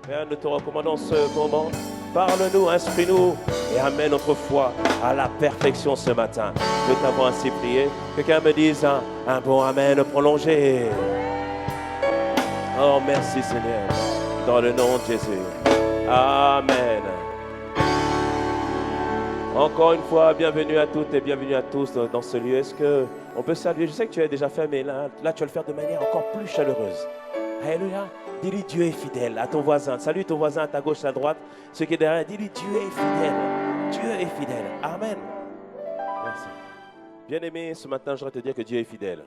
Père, nous te recommandons ce moment. Parle-nous, instruis-nous et amène notre foi à la perfection ce matin. Nous t'avons ainsi prié. Quelqu'un me dise un bon amen prolongé. Oh, merci Seigneur. Dans le nom de Jésus. Amen. Encore une fois, bienvenue à toutes et bienvenue à tous dans ce lieu. Est-ce qu'on peut saluer? Je sais que tu as déjà fait, mais là, tu vas le faire de manière encore plus chaleureuse. Alléluia. Dis-lui, Dieu est fidèle à ton voisin. Salue ton voisin à ta gauche, à ta droite. Ceux qui est derrière, dis-lui, Dieu est fidèle. Dieu est fidèle. Amen. Merci. Bien-aimé, ce matin, je voudrais te dire que Dieu est fidèle.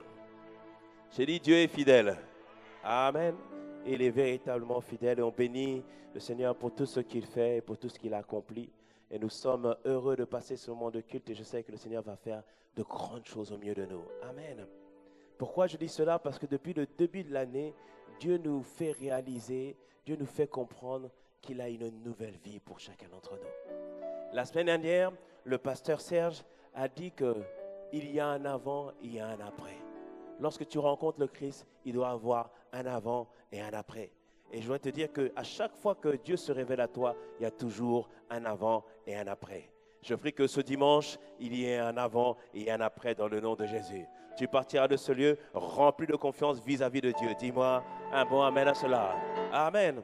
J'ai dit, Dieu est fidèle. Amen. Il est véritablement fidèle et on bénit le Seigneur pour tout ce qu'il fait et pour tout ce qu'il a accompli. Et nous sommes heureux de passer ce moment de culte et je sais que le Seigneur va faire de grandes choses au milieu de nous. Amen. Pourquoi je dis cela? Parce que depuis le début de l'année, Dieu nous fait réaliser, Dieu nous fait comprendre qu'il a une nouvelle vie pour chacun d'entre nous. La semaine dernière, le pasteur Serge a dit qu'il y a un avant, il y a un après. Lorsque tu rencontres le Christ, il doit avoir un avant et un après. Et je voudrais te dire qu'à chaque fois que Dieu se révèle à toi, il y a toujours un avant et un après. Je prie que ce dimanche, il y ait un avant et un après dans le nom de Jésus. Tu partiras de ce lieu rempli de confiance vis-à-vis de Dieu. Dis-moi un bon amen à cela. Amen.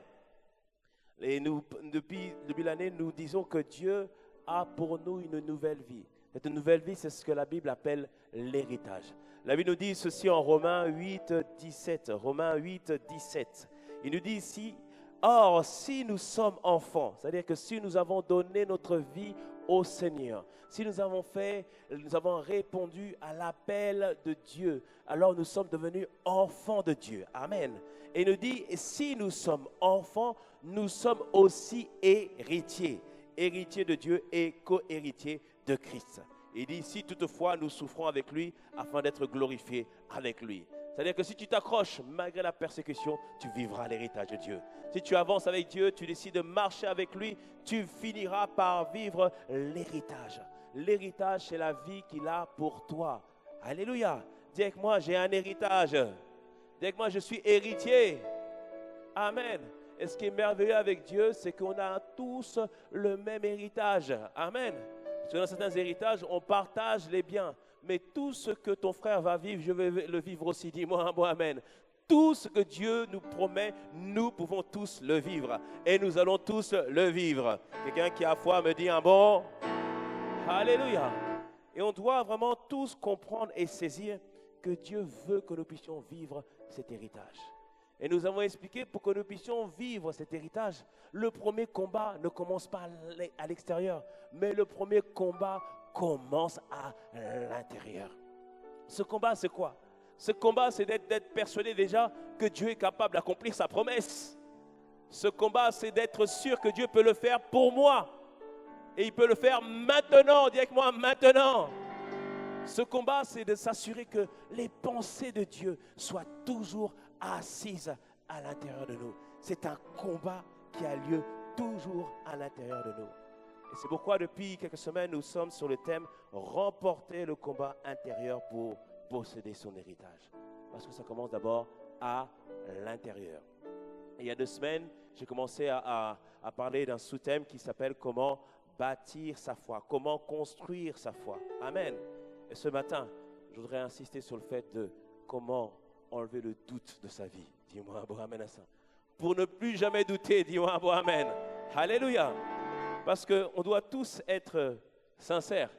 Et nous, depuis l'année, nous disons que Dieu a pour nous une nouvelle vie. Cette nouvelle vie, c'est ce que la Bible appelle l'héritage. La Bible nous dit ceci en Romains 8, 17. Romains 8, 17. Il nous dit ici, or, si nous sommes enfants, c'est-à-dire que si nous avons donné notre vie au Seigneur, si nous avons répondu à l'appel de Dieu, alors nous sommes devenus enfants de Dieu. Amen. Et il nous dit, si nous sommes enfants, nous sommes aussi héritiers. Héritiers de Dieu et co-héritiers de Christ. Il dit, si toutefois nous souffrons avec lui, afin d'être glorifiés avec lui. C'est-à-dire que si tu t'accroches malgré la persécution, tu vivras l'héritage de Dieu. Si tu avances avec Dieu, tu décides de marcher avec lui, tu finiras par vivre l'héritage. L'héritage, c'est la vie qu'il a pour toi. Alléluia. Dis avec moi, j'ai un héritage. Dis avec moi, je suis héritier. Amen. Et ce qui est merveilleux avec Dieu, c'est qu'on a tous le même héritage. Amen. Parce que dans certains héritages, on partage les biens. Mais tout ce que ton frère va vivre, je vais le vivre aussi. Dis-moi un bon amen. Tout ce que Dieu nous promet, nous pouvons tous le vivre. Et nous allons tous le vivre. Quelqu'un qui a foi me dit un bon. Alléluia. Et on doit vraiment tous comprendre et saisir que Dieu veut que nous puissions vivre cet héritage. Et nous avons expliqué pour que nous puissions vivre cet héritage, le premier combat ne commence pas à l'extérieur, mais le premier combat commence à l'intérieur. Ce combat, c'est quoi? Ce combat, c'est d'être persuadé déjà que Dieu est capable d'accomplir sa promesse. Ce combat, c'est d'être sûr que Dieu peut le faire pour moi. Et il peut le faire maintenant. Dis avec moi, maintenant. Ce combat, c'est de s'assurer que les pensées de Dieu soient toujours assises à l'intérieur de nous. C'est un combat qui a lieu toujours à l'intérieur de nous. Et c'est pourquoi depuis quelques semaines, nous sommes sur le thème « Remporter le combat intérieur pour posséder son héritage ». Parce que ça commence d'abord à l'intérieur. Et il y a 2 semaines, j'ai commencé à parler d'un sous-thème qui s'appelle « Comment bâtir sa foi », comment construire sa foi. Amen. Et ce matin, je voudrais insister sur le fait de comment enlever le doute de sa vie. Dis-moi un bon amen à ça. Pour ne plus jamais douter, dis-moi un bon amen. Alléluia. Parce qu'on doit tous être sincères.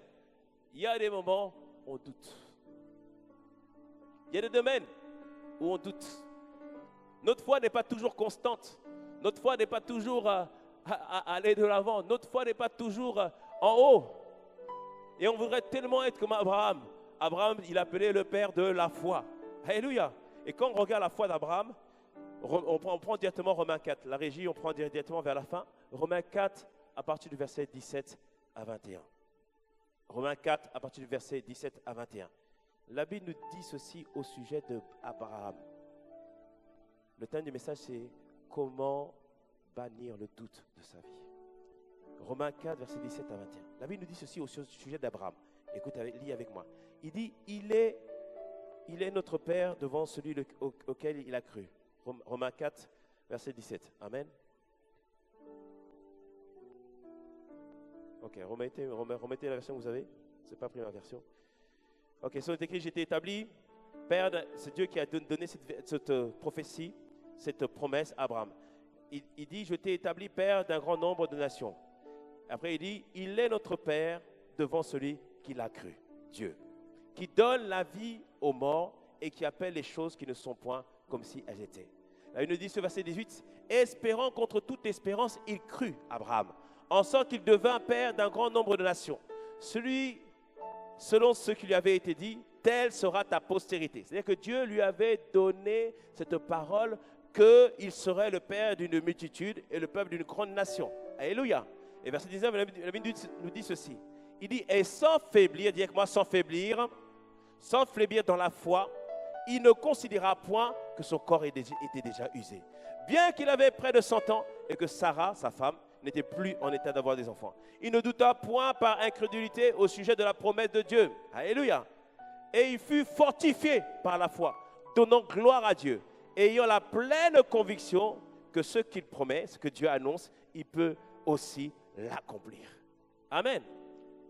Il y a des moments où on doute. Il y a des domaines où on doute. Notre foi n'est pas toujours constante. Notre foi n'est pas toujours à aller de l'avant. Notre foi n'est pas toujours en haut. Et on voudrait tellement être comme Abraham. Abraham, il appelait le père de la foi. Alléluia. Et quand on regarde la foi d'Abraham, on prend directement Romains 4. La régie, on prend directement vers la fin. Romains 4, à partir du verset 17 à 21. Romains 4, à partir du verset 17 à 21. La Bible nous dit ceci au sujet d'Abraham. Le thème du message, c'est comment bannir le doute de sa vie. Romains 4, verset 17 à 21. La Bible nous dit ceci au sujet d'Abraham. Écoute, lis avec moi. Il dit, il est notre Père devant celui auquel il a cru. Romains 4, verset 17. Amen. Ok, remettez la version que vous avez. Je n'ai pas pris ma version. Ok, c'est écrit, j'ai été établi. Père, c'est Dieu qui a donné cette prophétie, cette promesse à Abraham. Il dit, je t'ai établi Père d'un grand nombre de nations. Après, il dit, il est notre Père devant celui qui l'a cru, Dieu, qui donne la vie aux morts et qui appelle les choses qui ne sont point comme si elles étaient. Là, il nous dit, ce verset 18, espérant contre toute espérance, il crut, Abraham, en sorte qu'il devint Père d'un grand nombre de nations. Celui, selon ce qui lui avait été dit, telle sera ta postérité. C'est-à-dire que Dieu lui avait donné cette parole qu'il serait le Père d'une multitude et le peuple d'une grande nation. Alléluia. Et verset 19, la Bible nous dit ceci. Il dit, et sans faiblir, dis avec moi, sans faiblir dans la foi, il ne considéra point que son corps était déjà usé. Bien qu'il avait près de 100 ans et que Sarah, sa femme, n'était plus en état d'avoir des enfants. Il ne douta point par incrédulité au sujet de la promesse de Dieu. Alléluia. Et il fut fortifié par la foi, donnant gloire à Dieu, ayant la pleine conviction que ce qu'il promet, ce que Dieu annonce, il peut aussi l'accomplir. Amen.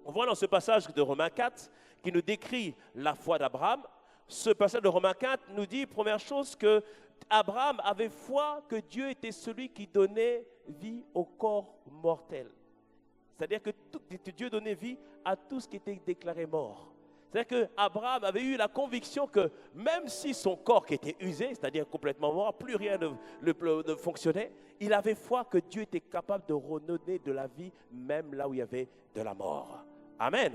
On voit dans ce passage de Romains 4 qui nous décrit la foi d'Abraham. Ce passage de Romains 4 nous dit, première chose, que Abraham avait foi que Dieu était celui qui donnait vie au corps mortel. C'est-à-dire que Dieu donnait vie à tout ce qui était déclaré mort. C'est-à-dire qu'Abraham avait eu la conviction que même si son corps qui était usé, c'est-à-dire complètement mort, plus rien ne fonctionnait, il avait foi que Dieu était capable de redonner de la vie même là où il y avait de la mort. Amen.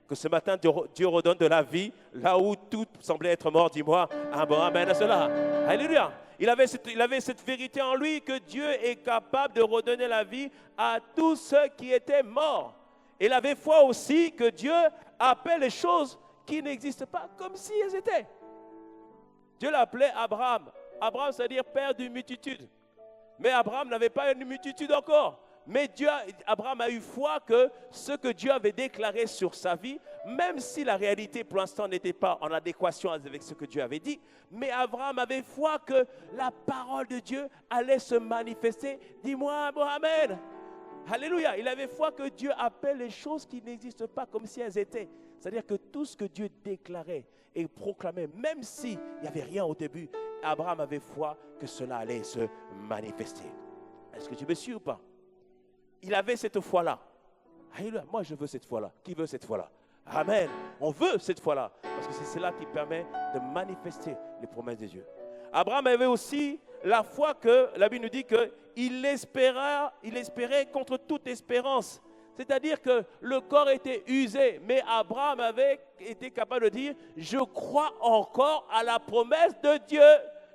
Que ce matin, Dieu redonne de la vie là où tout semblait être mort. Dis-moi un bon amen à cela. Alléluia. Il avait cette vérité en lui que Dieu est capable de redonner la vie à tous ceux qui étaient morts. Il avait foi aussi que Dieu appelle les choses qui n'existent pas comme si elles étaient. Dieu l'appelait Abraham. Abraham, c'est-à-dire père d'une multitude. Mais Abraham n'avait pas une multitude encore. Mais Abraham a eu foi que ce que Dieu avait déclaré sur sa vie, même si la réalité pour l'instant n'était pas en adéquation avec ce que Dieu avait dit, mais Abraham avait foi que la parole de Dieu allait se manifester. Dis-moi, Amen. Alléluia. Il avait foi que Dieu appelle les choses qui n'existent pas comme si elles étaient. C'est-à-dire que tout ce que Dieu déclarait et proclamait, même s'il n'y avait rien au début, Abraham avait foi que cela allait se manifester. Est-ce que tu me suis ou pas? Il avait cette foi-là. Alléluia. Moi, je veux cette foi-là. Qui veut cette foi-là? Amen. On veut cette foi-là. Parce que c'est cela qui permet de manifester les promesses de Dieu. Abraham avait aussi la foi que la Bible nous dit qu'il espérait contre toute espérance. C'est-à-dire que le corps était usé, mais Abraham avait été capable de dire, je crois encore à la promesse de Dieu.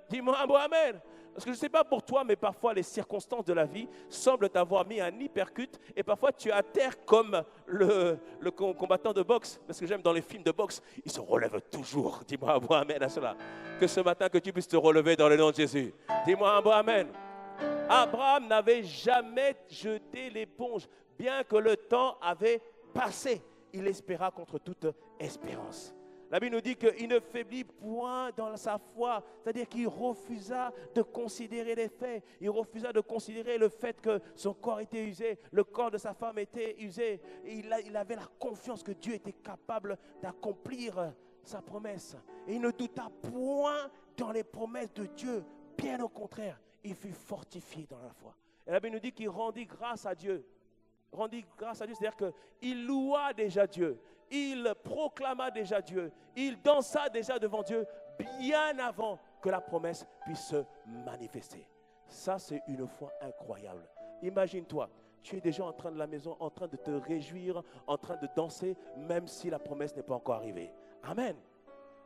Dis-moi un bon amen. Parce que je ne sais pas pour toi, mais parfois les circonstances de la vie semblent t'avoir mis un hypercute et parfois tu es à terre comme le combattant de boxe. Parce que j'aime dans les films de boxe, il se relève toujours. Dis-moi un bon amen à cela. Que ce matin, que tu puisses te relever dans le nom de Jésus. Dis-moi un bon amen. Abraham n'avait jamais jeté l'éponge, bien que le temps avait passé. Il espéra contre toute espérance. La Bible nous dit qu'il ne faiblit point dans sa foi, c'est-à-dire qu'il refusa de considérer les faits, il refusa de considérer le fait que son corps était usé, le corps de sa femme était usé. Et il avait la confiance que Dieu était capable d'accomplir sa promesse. Et il ne douta point dans les promesses de Dieu, bien au contraire, il fut fortifié dans la foi. Et la Bible nous dit qu'il rendit grâce à Dieu. Rendit grâce à Dieu, c'est-à-dire qu'il loua déjà Dieu. Il proclama déjà Dieu, il dansa déjà devant Dieu bien avant que la promesse puisse se manifester. Ça, c'est une foi incroyable. Imagine-toi, tu es déjà en train de la maison, en train de te réjouir, en train de danser, même si la promesse n'est pas encore arrivée. Amen.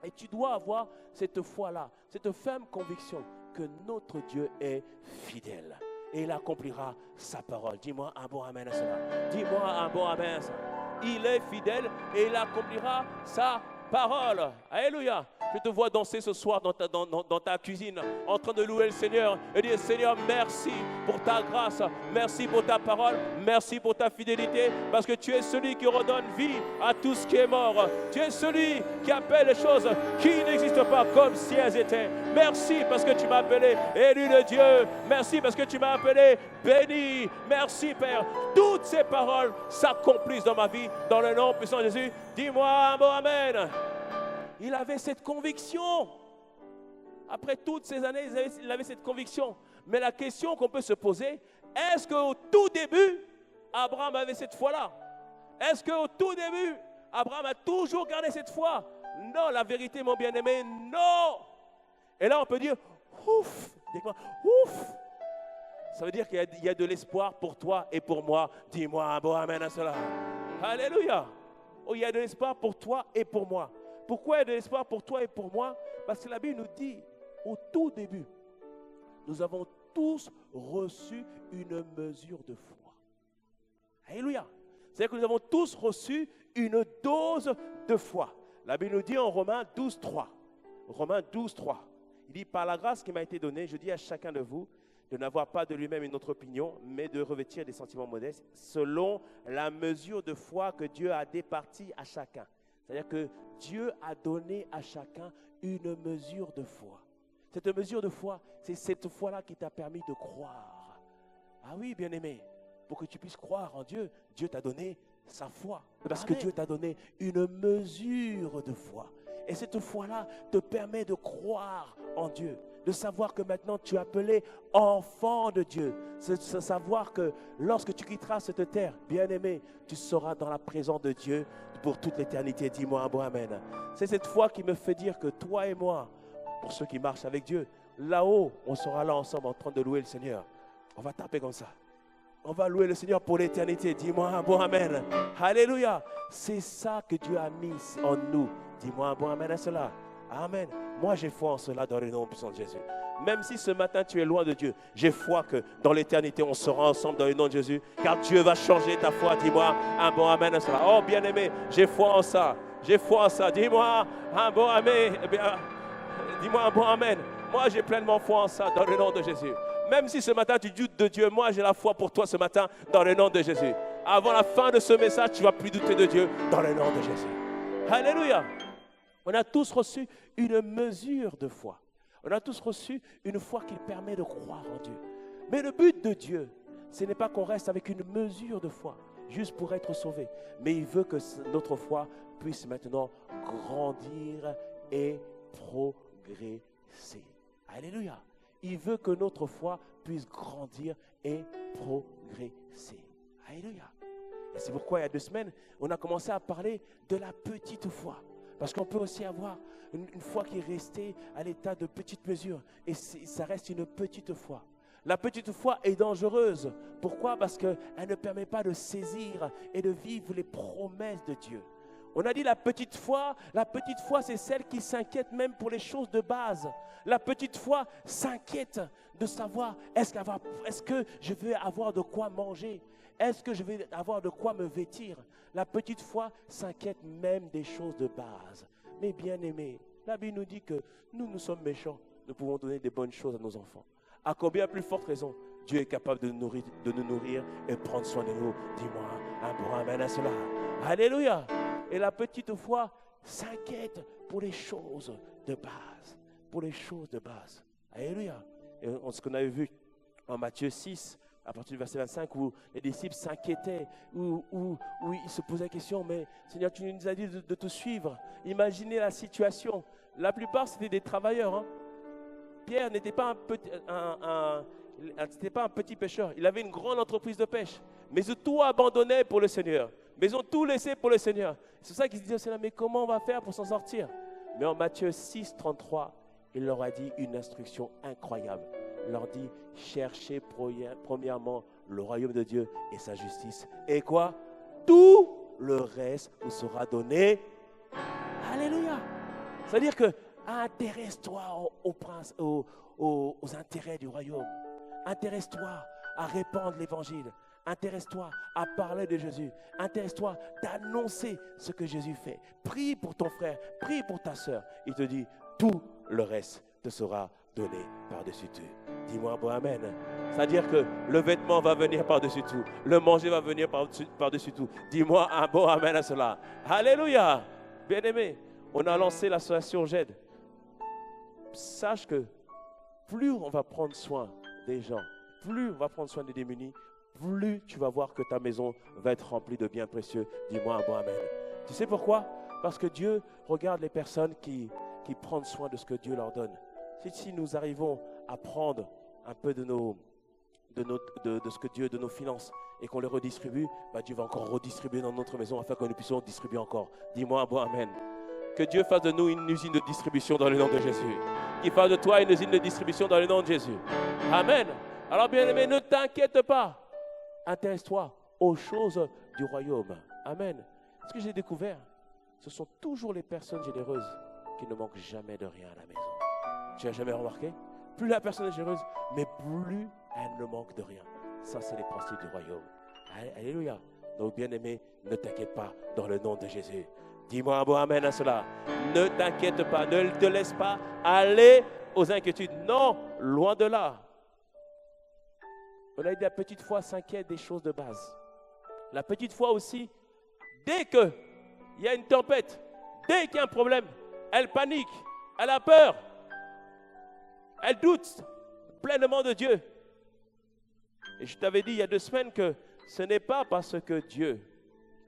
Et tu dois avoir cette foi-là, cette ferme conviction que notre Dieu est fidèle. Et il accomplira sa parole. Dis-moi un bon amen à cela. Dis-moi un bon amen à cela. Il est fidèle et il accomplira sa parole. Alléluia. Je te vois danser ce soir dans ta cuisine, en train de louer le Seigneur et dire, Seigneur, merci pour ta grâce, merci pour ta parole, merci pour ta fidélité, parce que tu es celui qui redonne vie à tout ce qui est mort. Tu es celui qui appelle les choses qui n'existent pas comme si elles étaient. Merci parce que tu m'as appelé élu de Dieu. Merci parce que tu m'as appelé béni. Merci, Père. Toutes ces paroles s'accomplissent dans ma vie, dans le nom puissant de Jésus. Dis-moi un mot, amen. Il avait cette conviction. Après toutes ces années, il avait cette conviction. Mais la question qu'on peut se poser, est-ce qu'au tout début, Abraham avait cette foi-là? Est-ce qu'au tout début, Abraham a toujours gardé cette foi? Non, la vérité, mon bien-aimé, non. Et là, on peut dire, ouf, dis-moi, ouf. Ça veut dire qu'il y a de l'espoir pour toi et pour moi. Dis-moi un bon amen à cela. Alléluia. Oh, il y a de l'espoir pour toi et pour moi. Pourquoi il y a de l'espoir pour toi et pour moi? Parce que la Bible nous dit, au tout début, nous avons tous reçu une mesure de foi. Alléluia. C'est-à-dire que nous avons tous reçu une dose de foi. La Bible nous dit en Romains 12, 3. Romains 12, 3. Il dit, par la grâce qui m'a été donnée, je dis à chacun de vous de n'avoir pas de lui-même une autre opinion, mais de revêtir des sentiments modestes, selon la mesure de foi que Dieu a départie à chacun. C'est-à-dire que Dieu a donné à chacun une mesure de foi. Cette mesure de foi, c'est cette foi-là qui t'a permis de croire. Ah oui, bien-aimé, pour que tu puisses croire en Dieu, Dieu t'a donné sa foi. Parce que Dieu t'a donné une mesure de foi. Et cette foi-là te permet de croire en Dieu, de savoir que maintenant tu es appelé enfant de Dieu. C'est savoir que lorsque tu quitteras cette terre, bien-aimé, tu seras dans la présence de Dieu pour toute l'éternité. Dis-moi un bon amen. C'est cette foi qui me fait dire que toi et moi, pour ceux qui marchent avec Dieu, là-haut, on sera là ensemble en train de louer le Seigneur. On va taper comme ça. On va louer le Seigneur pour l'éternité. Dis-moi un bon amen. Alléluia. C'est ça que Dieu a mis en nous. Dis-moi un bon amen à cela. Amen. Moi, j'ai foi en cela dans le nom puissant de Jésus. Même si ce matin tu es loin de Dieu, j'ai foi que dans l'éternité, on sera ensemble dans le nom de Jésus. Car Dieu va changer ta foi. Dis-moi un bon amen à cela. Oh, bien-aimé, j'ai foi en ça. J'ai foi en ça. Dis-moi un bon amen. Eh bien, dis-moi un bon amen. Moi, j'ai pleinement foi en ça dans le nom de Jésus. Même si ce matin tu doutes de Dieu, moi j'ai la foi pour toi ce matin dans le nom de Jésus. Avant la fin de ce message, tu ne vas plus douter de Dieu dans le nom de Jésus. Alléluia. On a tous reçu une mesure de foi. On a tous reçu une foi qui permet de croire en Dieu. Mais le but de Dieu, ce n'est pas qu'on reste avec une mesure de foi, juste pour être sauvé. Mais il veut que notre foi puisse maintenant grandir et progresser. Alléluia. Il veut que notre foi puisse grandir et progresser. Alléluia. Et c'est pourquoi il y a 2 semaines, on a commencé à parler de la petite foi. Parce qu'on peut aussi avoir une foi qui est restée à l'état de petite mesure. Et ça reste une petite foi. La petite foi est dangereuse. Pourquoi? Parce qu'elle ne permet pas de saisir et de vivre les promesses de Dieu. On a dit la petite foi c'est celle qui s'inquiète même pour les choses de base. La petite foi s'inquiète de savoir est-ce que je vais avoir de quoi manger? Est-ce que je vais avoir de quoi me vêtir? La petite foi s'inquiète même des choses de base. Mais bien aimés, la Bible nous dit que nous sommes méchants. Nous pouvons donner des bonnes choses à nos enfants. À combien plus forte raison, Dieu est capable de nous nourrir et prendre soin de nous. Dis-moi un bon amen à cela. Alléluia. Et la petite foi s'inquiète pour les choses de base. Pour les choses de base. Alléluia. Et ce qu'on avait vu en Matthieu 6, à partir du verset 25, où les disciples s'inquiétaient, où ils se posaient la question, mais Seigneur, tu nous as dit de te suivre. Imaginez la situation. La plupart, c'était des travailleurs. Hein. Pierre n'était pas un petit pêcheur. Il avait une grande entreprise de pêche. Mais ils ont tout abandonné pour le Seigneur. Mais ils ont tout laissé pour le Seigneur. C'est ça qu'ils se disaient au Seigneur, mais comment on va faire pour s'en sortir? Mais en Matthieu 6, 33, il leur a dit une instruction incroyable. Il leur dit, cherchez premièrement le royaume de Dieu et sa justice. Et quoi? Tout le reste vous sera donné. Alléluia. C'est-à-dire que intéresse-toi aux intérêts du royaume. Intéresse-toi à répandre l'évangile. Intéresse-toi à parler de Jésus. Intéresse-toi d'annoncer ce que Jésus fait. Prie pour ton frère, prie pour ta sœur. Il te dit, tout le reste te sera donné par-dessus tout. Dis-moi un bon amen. C'est-à-dire que le vêtement va venir par-dessus tout. Le manger va venir par-dessus tout. Dis-moi un bon amen à cela. Alléluia. Bien-aimé, on a lancé l'association GED sache que plus on va prendre soin des gens, plus on va prendre soin des démunis, plus tu vas voir que ta maison va être remplie de biens précieux. Dis-moi un bon amen. Tu sais pourquoi? Parce que Dieu regarde les personnes qui prennent soin de ce que Dieu leur donne. Si nous arrivons à prendre un peu de ce que Dieu, de nos finances, et qu'on les redistribue, Dieu va encore redistribuer dans notre maison afin que nous puissions distribuer encore. Dis-moi un bon amen. Que Dieu fasse de nous une usine de distribution dans le nom de Jésus. Qu'il fasse de toi une usine de distribution dans le nom de Jésus. Amen. Alors bien-aimé, ne t'inquiète pas. Intéresse-toi aux choses du royaume. Amen. Ce que j'ai découvert, ce sont toujours les personnes généreuses qui ne manquent jamais de rien à la maison. Tu n'as jamais remarqué? Plus la personne est généreuse, mais plus elle ne manque de rien. Ça, c'est les principes du royaume. Alléluia. Donc, bien-aimé, ne t'inquiète pas dans le nom de Jésus. Dis-moi un bon amen à cela. Ne t'inquiète pas, ne te laisse pas aller aux inquiétudes. Non, loin de là. On a dit la petite foi s'inquiète des choses de base. La petite foi aussi, dès qu'il y a une tempête, dès qu'il y a un problème, elle panique, elle a peur, elle doute pleinement de Dieu. Et je t'avais dit il y a 2 semaines que ce n'est pas parce que Dieu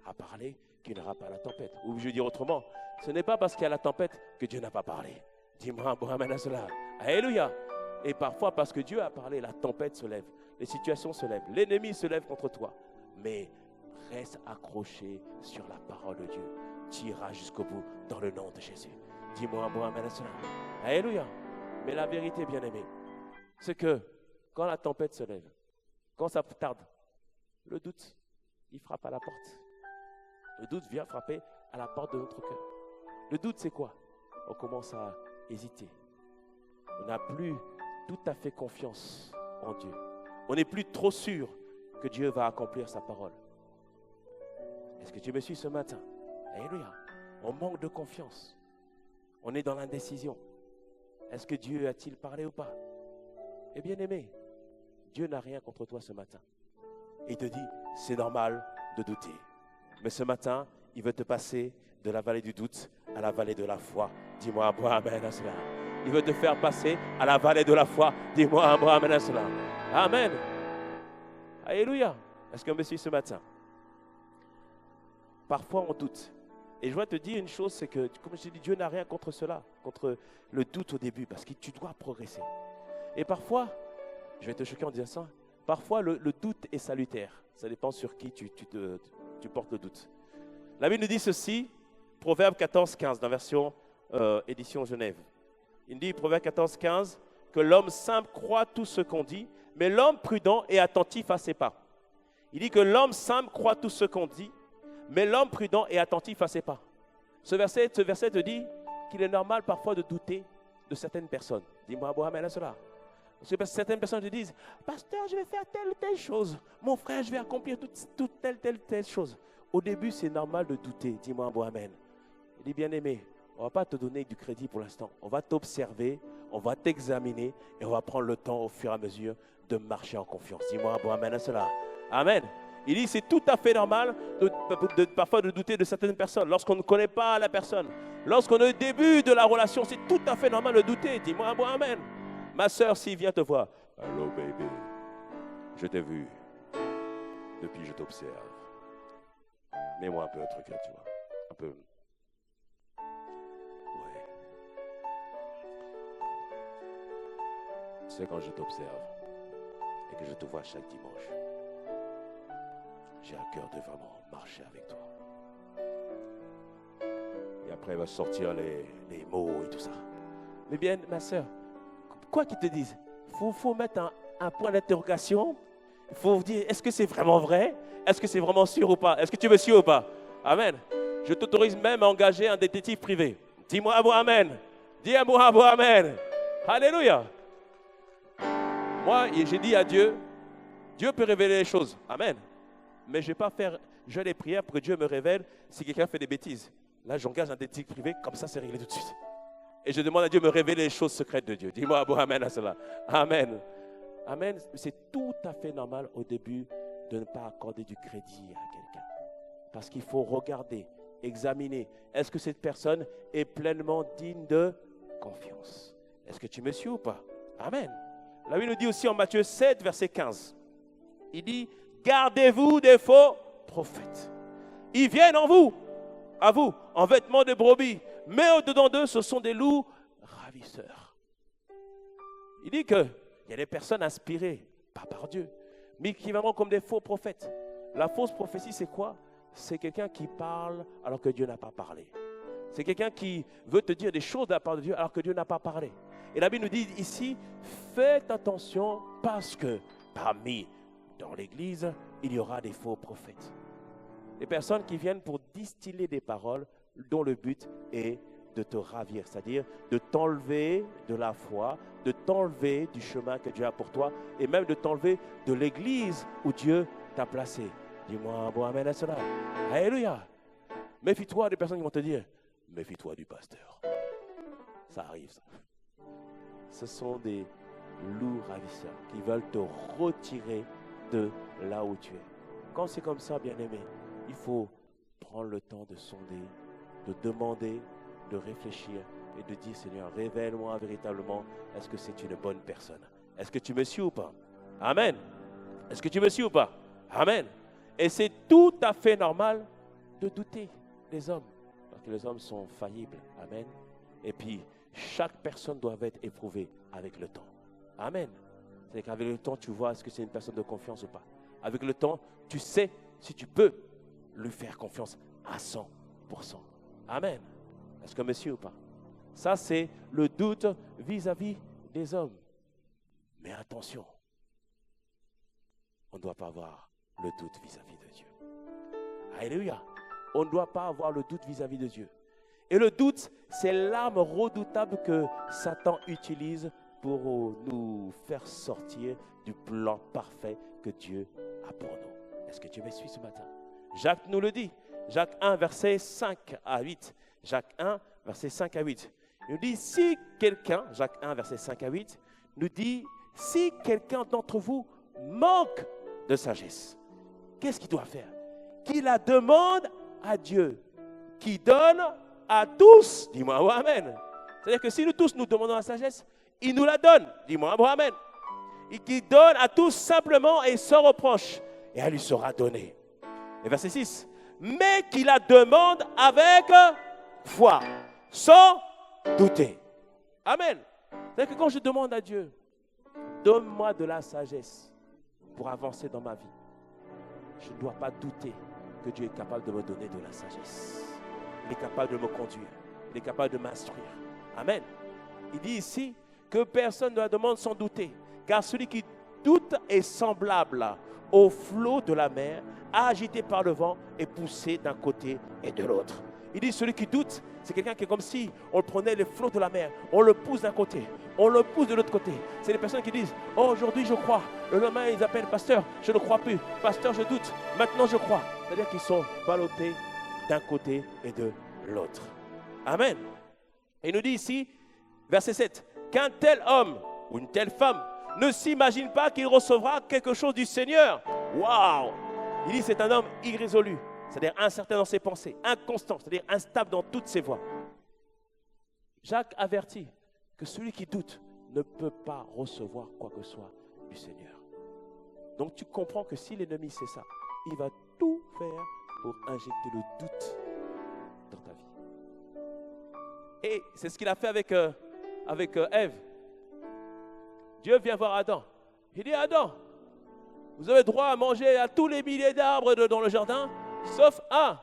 a parlé qu'il n'y aura pas la tempête. Ou je veux dire autrement, ce n'est pas parce qu'il y a la tempête que Dieu n'a pas parlé. Dis-moi un bon amen à cela. Alléluia. Et parfois parce que Dieu a parlé, la tempête se lève, les situations se lèvent, l'ennemi se lève contre toi. Mais reste accroché sur la parole de Dieu. Tu iras jusqu'au bout dans le nom de Jésus. Dis-moi un bon amen à cela. Alléluia. Mais la vérité, bien-aimé, c'est que quand la tempête se lève, quand ça tarde, le doute, il frappe à la porte. Le doute vient frapper à la porte de notre cœur. Le doute, c'est quoi? On commence à hésiter. On n'a plus tout à fait confiance en Dieu. On n'est plus trop sûr que Dieu va accomplir sa parole. Est-ce que tu me suis ce matin? Alléluia. On manque de confiance. On est dans l'indécision. Est-ce que Dieu a-t-il parlé ou pas? Eh bien aimé, Dieu n'a rien contre toi ce matin. Il te dit, c'est normal de douter. Mais ce matin, il veut te passer de la vallée du doute à la vallée de la foi. Dis-moi un bon amen à cela. Il veut te faire passer à la vallée de la foi. Dis-moi un bon amen à cela. Amen. Alléluia. Est-ce qu'on me suit ce matin? Parfois, on doute. Et je dois te dire une chose, c'est que, comme je te dis, Dieu n'a rien contre cela, contre le doute au début, parce que tu dois progresser. Et parfois, je vais te choquer en disant ça, parfois le doute est salutaire. Ça dépend sur qui tu portes le doute. La Bible nous dit ceci, Proverbe 14,15, dans la version édition Genève. Il dit, Proverbe 14,15, que l'homme simple croit tout ce qu'on dit, mais l'homme prudent est attentif à ses pas. Il dit que l'homme simple croit tout ce qu'on dit, mais l'homme prudent est attentif à ses pas. Ce verset te dit qu'il est normal parfois de douter de certaines personnes. Dis-moi, bon, amen à cela. Parce que certaines personnes te disent, pasteur, je vais faire telle ou telle chose. Mon frère, je vais accomplir toute telle chose. Au début, c'est normal de douter. Dis-moi, bon, amen. Il dit, bien aimé, on ne va pas te donner du crédit pour l'instant. On va t'observer, on va t'examiner et on va prendre le temps au fur et à mesure de marcher en confiance. Dis-moi, bon, amen à cela. Amen. Il dit, c'est tout à fait normal parfois de douter de certaines personnes. Lorsqu'on ne connaît pas la personne, lorsqu'on est au début de la relation, c'est tout à fait normal de douter. Dis-moi un bon amen. Ma soeur, s'il vient te voir, hello baby, je t'ai vu, depuis je t'observe. Mets-moi un peu un truc là, tu vois. Un peu. Ouais. Tu sais, quand je t'observe et que je te vois chaque dimanche, j'ai à cœur de vraiment marcher avec toi. Et après, il va sortir les mots et tout ça. Mais bien, ma soeur, quoi qu'ils te disent, il faut mettre un point d'interrogation. Il faut vous dire, est-ce que c'est vraiment vrai? Est-ce que c'est vraiment sûr ou pas? Est-ce que tu me suis ou pas? Amen. Je t'autorise même à engager un détective privé. Dis-moi un bon amen. Dis-moi un bon amen. Alléluia. Moi, j'ai dit à Dieu, Dieu peut révéler les choses. Amen. Mais je ne vais pas faire jeûne et prière pour que Dieu me révèle si quelqu'un fait des bêtises. Là, j'engage un détective privé, comme ça, c'est réglé tout de suite. Et je demande à Dieu de me révéler les choses secrètes de Dieu. Dis-moi bon amen à cela. Amen. Amen. C'est tout à fait normal au début de ne pas accorder du crédit à quelqu'un. Parce qu'il faut regarder, examiner. Est-ce que cette personne est pleinement digne de confiance? Est-ce que tu me suis ou pas? Amen. La Bible nous dit aussi en Matthieu 7, verset 15. Il dit, gardez-vous des faux prophètes. Ils viennent à vous, en vêtements de brebis, mais au-dedans d'eux, ce sont des loups ravisseurs. Il dit qu'il y a des personnes inspirées, pas par Dieu, mais qui viendront comme des faux prophètes. La fausse prophétie, c'est quoi? C'est quelqu'un qui parle alors que Dieu n'a pas parlé. C'est quelqu'un qui veut te dire des choses de la part de Dieu alors que Dieu n'a pas parlé. Et la Bible nous dit ici, faites attention parce que dans l'Église, il y aura des faux prophètes. Des personnes qui viennent pour distiller des paroles dont le but est de te ravir, c'est-à-dire de t'enlever de la foi, de t'enlever du chemin que Dieu a pour toi et même de t'enlever de l'Église où Dieu t'a placé. Dis-moi un bon amen à cela. Alléluia. Méfie-toi des personnes qui vont te dire, méfie-toi du pasteur. Ça arrive, ça. Ce sont des loups ravisseurs qui veulent te retirer de là où tu es. Quand c'est comme ça, bien-aimé, il faut prendre le temps de sonder, de demander, de réfléchir et de dire, Seigneur, révèle-moi véritablement, est-ce que c'est une bonne personne? Est-ce que tu me suis ou pas? Amen. Est-ce que tu me suis ou pas? Amen. Et c'est tout à fait normal de douter des hommes, parce que les hommes sont faillibles. Amen. Et puis, chaque personne doit être éprouvée avec le temps. Amen. C'est qu'avec le temps, tu vois est-ce que c'est une personne de confiance ou pas. Avec le temps, tu sais si tu peux lui faire confiance à 100%. Amen. Est-ce que monsieur ou pas? Ça, c'est le doute vis-à-vis des hommes. Mais attention, on ne doit pas avoir le doute vis-à-vis de Dieu. Alléluia. On ne doit pas avoir le doute vis-à-vis de Dieu. Et le doute, c'est l'arme redoutable que Satan utilise pour nous faire sortir du plan parfait que Dieu a pour nous. Est-ce que tu me suis ce matin? Jacques nous le dit. Jacques 1, verset 5 à 8. Jacques 1, verset 5 à 8. Il nous dit, si quelqu'un, Jacques 1, verset 5 à 8, nous dit, si quelqu'un d'entre vous manque de sagesse, qu'est-ce qu'il doit faire? Qu'il la demande à Dieu, qui donne à tous. Dis-moi, oh, amen. C'est-à-dire que si nous tous nous demandons la sagesse, il nous la donne. Dis-moi, oh, amen. Et qu'il donne à tous simplement et sans reproche. Et elle lui sera donnée. Et verset 6. Mais qu'il la demande avec foi, sans douter. Amen. C'est-à-dire que quand je demande à Dieu, donne-moi de la sagesse pour avancer dans ma vie, je ne dois pas douter que Dieu est capable de me donner de la sagesse. Il est capable de me conduire. Il est capable de m'instruire. Amen. Il dit ici que personne ne la demande sans douter, car celui qui doute est semblable au flot de la mer, agité par le vent et poussé d'un côté et de l'autre. Il dit celui qui doute, c'est quelqu'un qui est comme si on prenait les flots de la mer, on le pousse d'un côté, on le pousse de l'autre côté. C'est les personnes qui disent, oh, aujourd'hui je crois. Le lendemain ils appellent, pasteur, je ne crois plus. Pasteur, je doute. Maintenant je crois. C'est-à-dire qu'ils sont ballottés d'un côté et de l'autre. Amen. Et il nous dit ici, verset 7, qu'un tel homme ou une telle femme ne s'imagine pas qu'il recevra quelque chose du Seigneur. Waouh! Il dit c'est un homme irrésolu, c'est-à-dire incertain dans ses pensées, inconstant, c'est-à-dire instable dans toutes ses voies. Jacques avertit que celui qui doute ne peut pas recevoir quoi que ce soit du Seigneur. Donc tu comprends que si l'ennemi sait ça, il va tout faire pour injecter le doute dans ta vie. Et c'est ce qu'il a fait avec Ève. Dieu vient voir Adam. Il dit, Adam, vous avez droit à manger à tous les milliers d'arbres dans le jardin, sauf un,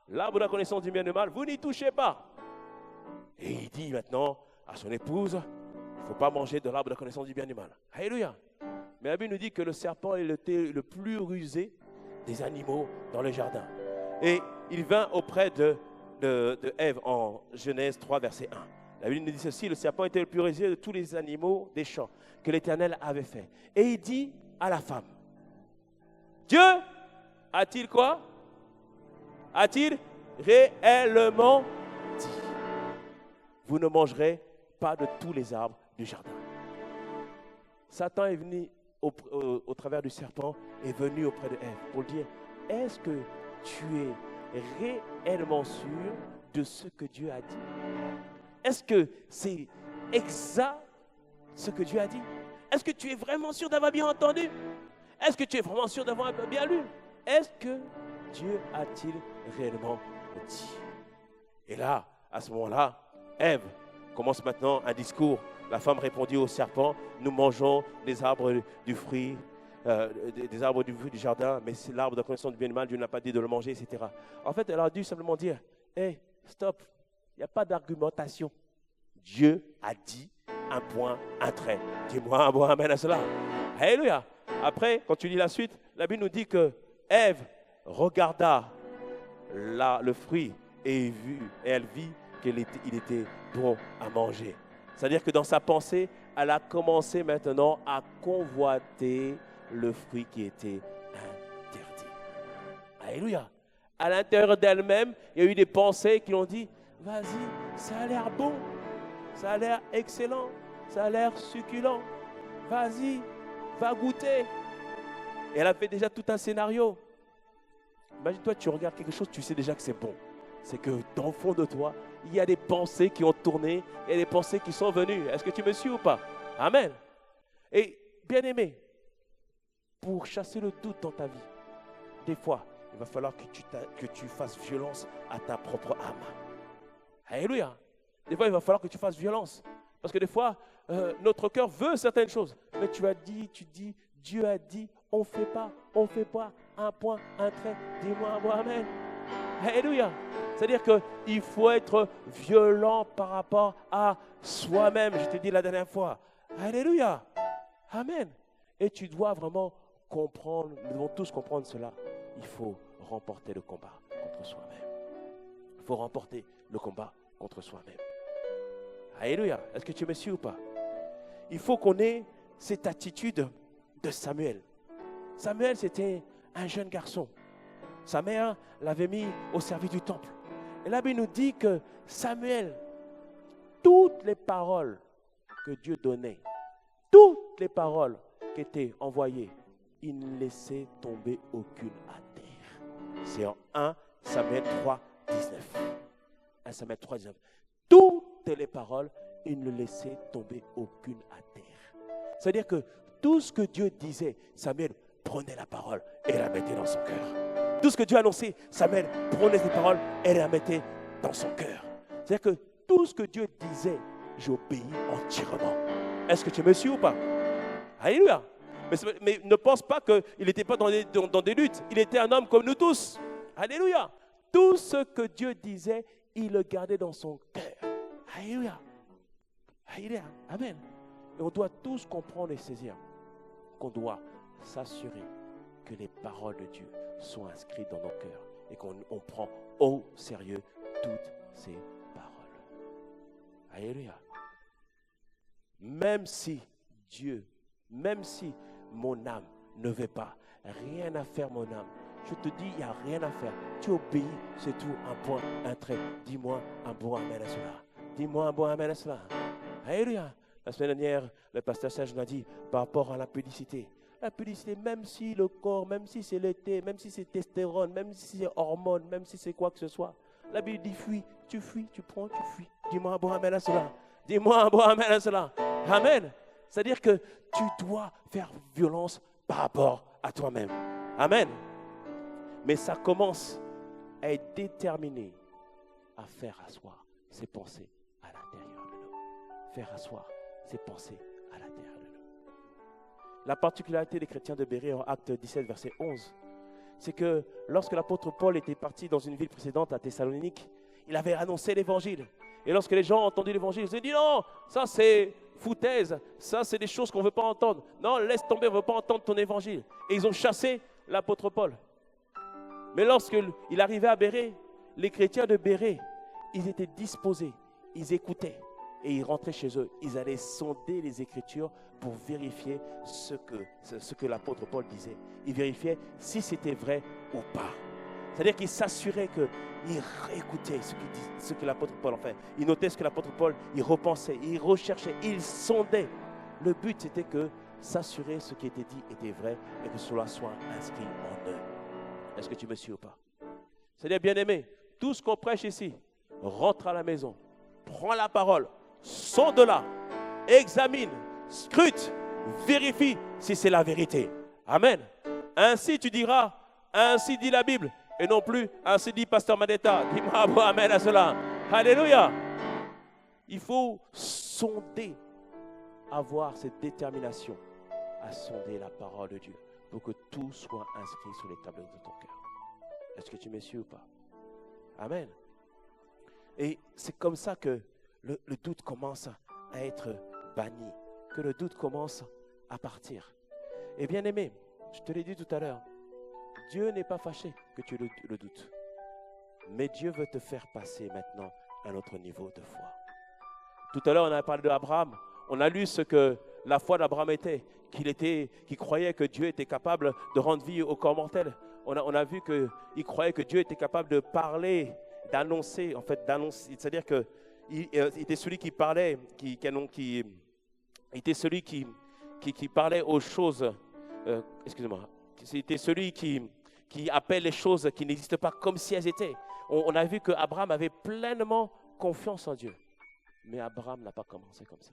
l'arbre de la connaissance du bien et du mal, vous n'y touchez pas. Et il dit maintenant à son épouse, il ne faut pas manger de l'arbre de la connaissance du bien et du mal. Alléluia. Mais la Bible nous dit que le serpent est le plus rusé des animaux dans le jardin. Et il vint auprès de Ève en Genèse 3, verset 1. La Bible nous dit ceci, le serpent était le plus rusé de tous les animaux des champs que l'Éternel avait fait. Et il dit à la femme, Dieu a-t-il quoi? A-t-il réellement dit, vous ne mangerez pas de tous les arbres du jardin. Satan est venu au travers du serpent, est venu auprès de Ève pour dire, est-ce que tu es réellement sûr de ce que Dieu a dit? Est-ce que c'est exact ce que Dieu a dit? Est-ce que tu es vraiment sûr d'avoir bien entendu? Est-ce que tu es vraiment sûr d'avoir bien lu? Est-ce que Dieu a-t-il réellement dit? Et là, à ce moment-là, Ève commence maintenant un discours. La femme répondit au serpent, nous mangeons des arbres du fruit, des arbres du fruit du jardin, mais c'est l'arbre de la connaissance du bien et du mal, Dieu n'a pas dit de le manger, etc. En fait, elle a dû simplement dire, hey, stop, il n'y a pas d'argumentation. Dieu a dit un point, un trait. Dis-moi un bon amen à cela. Alléluia. Après, quand tu lis la suite, la Bible nous dit que Ève regarda le fruit et elle vit qu'il était bon à manger. C'est-à-dire que dans sa pensée, elle a commencé maintenant à convoiter le fruit qui était interdit. Alléluia. À l'intérieur d'elle-même, il y a eu des pensées qui ont dit, vas-y, ça a l'air bon, ça a l'air excellent, ça a l'air succulent. Vas-y, va goûter. Et elle a fait déjà tout un scénario. Imagine-toi, tu regardes quelque chose, tu sais déjà que c'est bon. C'est que dans le fond de toi, il y a des pensées qui ont tourné et des pensées qui sont venues. Est-ce que tu me suis ou pas? Amen. Et bien aimé, pour chasser le doute dans ta vie, des fois, il va falloir que tu fasses violence à ta propre âme. Alléluia. Des fois, il va falloir que tu fasses violence. Parce que des fois, notre cœur veut certaines choses. Mais tu dis, Dieu a dit, on ne fait pas, un point, un trait. Dis-moi un bon amen. Alléluia. C'est-à-dire qu'il faut être violent par rapport à soi-même. Je t'ai dit la dernière fois. Alléluia. Amen. Et tu dois vraiment comprendre, nous devons tous comprendre cela. Il faut remporter le combat contre soi-même. Il faut remporter le combat contre soi-même. Alléluia. Est-ce que tu me suis ou pas? Il faut qu'on ait cette attitude de Samuel. Samuel, c'était un jeune garçon. Sa mère l'avait mis au service du temple. Et la Bible nous dit que Samuel, toutes les paroles que Dieu donnait, toutes les paroles qui étaient envoyées, il ne laissait tomber aucune à terre. C'est en 1 Samuel 3, 19. 1 Samuel 3, 19. Toutes les paroles, il ne laissait tomber aucune à terre. C'est-à-dire que tout ce que Dieu disait, Samuel prenait la parole et la mettait dans son cœur. Tout ce que Dieu annonçait, Samuel prenait ses paroles et la mettait dans son cœur. C'est-à-dire que tout ce que Dieu disait, j'obéis entièrement. Est-ce que tu me suis ou pas? Alléluia. Mais ne pense pas qu'il n'était pas dans des luttes. Il était un homme comme nous tous. Alléluia. Tout ce que Dieu disait, il le gardait dans son cœur. Alléluia. Alléluia. Amen. Et on doit tous comprendre et saisir qu'on doit s'assurer que les paroles de Dieu sont inscrites dans nos cœurs et qu'on prend au sérieux toutes ces paroles. Alléluia. Même si mon âme ne veut pas, rien à faire mon âme, je te dis, il n'y a rien à faire. Tu obéis, c'est tout, un point, un trait. Dis-moi un bon amen à cela. Dis-moi un bon amen à cela. Alléluia. La semaine dernière, le pasteur Serge nous a dit par rapport à la publicité. La publicité, même si le corps, même si c'est l'été, même si c'est testostérone, même si c'est hormones, même si c'est quoi que ce soit, la Bible dit fuis, tu prends, tu fuis. Dis-moi un bon amen à cela. Dis-moi un bon amen à cela. Amen. C'est-à-dire que tu dois faire violence par rapport à toi-même. Amen. Mais ça commence à être déterminé à faire asseoir ses pensées à l'intérieur de nous. Faire asseoir ses pensées à l'intérieur de nous. La particularité des chrétiens de Bérée en Acte 17, verset 11, c'est que lorsque l'apôtre Paul était parti dans une ville précédente à Thessalonique, il avait annoncé l'évangile. Et lorsque les gens ont entendu l'évangile, ils ont dit non, ça c'est foutaise, ça c'est des choses qu'on ne veut pas entendre. Non, laisse tomber, on ne veut pas entendre ton évangile. Et ils ont chassé l'apôtre Paul. Mais lorsqu'il arrivait à Bérée, les chrétiens de Bérée, ils étaient disposés, ils écoutaient et ils rentraient chez eux. Ils allaient sonder les Écritures pour vérifier ce que l'apôtre Paul disait. Ils vérifiaient si c'était vrai ou pas. C'est-à-dire qu'ils s'assuraient qu'ils réécoutaient ce que l'apôtre Paul en fait. Ils notaient ce que l'apôtre Paul, il repensait, il recherchait, il sondait. Le but c'était que s'assurer ce qui était dit était vrai et que cela soit inscrit en eux. Est-ce que tu me suis ou pas? C'est-à-dire, bien-aimé, tout ce qu'on prêche ici, rentre à la maison, prends la parole, sonde-la, examine, scrute, vérifie si c'est la vérité. Amen. Ainsi tu diras, ainsi dit la Bible, et non plus, ainsi dit Pasteur Madeta. Dis-moi bon amen à cela. Alléluia. Il faut sonder, avoir cette détermination à sonder la parole de Dieu pour que tout soit inscrit sur les tableaux de ton cœur. Est-ce que tu me suis ou pas? Amen. Et c'est comme ça que le doute commence à être banni, que le doute commence à partir. Et bien aimé, je te l'ai dit tout à l'heure, Dieu n'est pas fâché que tu le doutes. Mais Dieu veut te faire passer maintenant à un autre niveau de foi. Tout à l'heure, on a parlé d'Abraham. On a lu ce que la foi d'Abraham était, qu'il croyait que Dieu était capable de rendre vie au corps mortel. On a vu qu'il croyait que Dieu était capable de parler, d'annoncer, c'est-à-dire qu'il était celui qui parlait, qui était celui qui parlait aux choses, c'était celui qui appelle les choses qui n'existent pas comme si elles étaient. On a vu qu'Abraham avait pleinement confiance en Dieu. Mais Abraham n'a pas commencé comme ça.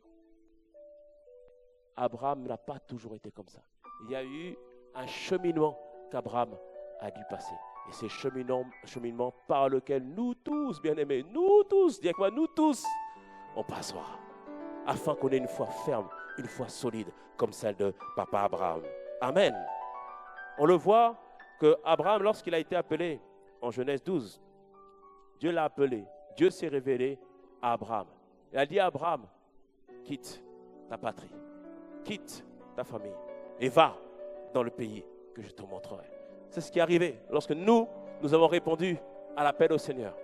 Abraham n'a pas toujours été comme ça. Il y a eu un cheminement qu'Abraham a dû passer. Et c'est cheminement par lequel nous tous, bien-aimés, nous tous, dis quoi, nous tous, on passera. Afin qu'on ait une foi ferme, une foi solide, comme celle de papa Abraham. Amen. On le voit que Abraham, lorsqu'il a été appelé en Genèse 12, Dieu l'a appelé, Dieu s'est révélé à Abraham. Il a dit à Abraham, quitte ta patrie, quitte ta famille et va dans le pays que je te montrerai. C'est ce qui est arrivé lorsque nous avons répondu à l'appel au Seigneur.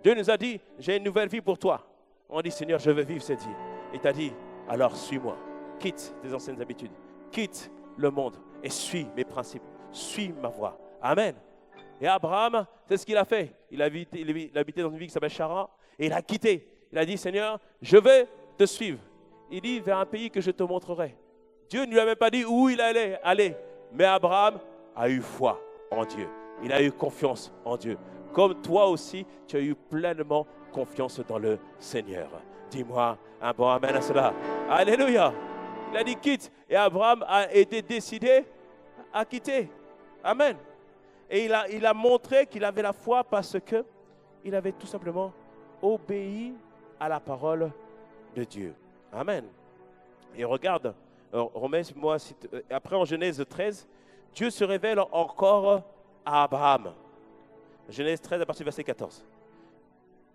Dieu nous a dit, j'ai une nouvelle vie pour toi. On dit, Seigneur, je veux vivre cette vie. Il t'a dit, alors suis-moi, quitte tes anciennes habitudes, quitte le monde et suis mes principes, suis ma voie. Amen. Et Abraham, c'est ce qu'il a fait. Il habitait dans une ville qui s'appelle Charan et il a quitté. Il a dit, Seigneur, je vais te suivre. Il dit, vers un pays que je te montrerai. Dieu ne lui a même pas dit où il allait aller. Mais Abraham a eu foi en Dieu. Il a eu confiance en Dieu. Comme toi aussi, tu as eu pleinement confiance dans le Seigneur. Dis-moi un bon amen à cela. Alléluia. Il a dit quitte. Et Abraham a été décidé à quitter. Amen. Et il a montré qu'il avait la foi parce qu'il avait tout simplement obéi à la parole de Dieu. Amen. Et regarde, remets-moi, après en Genèse 13, Dieu se révèle encore à Abraham. Genèse 13 à partir du verset 14.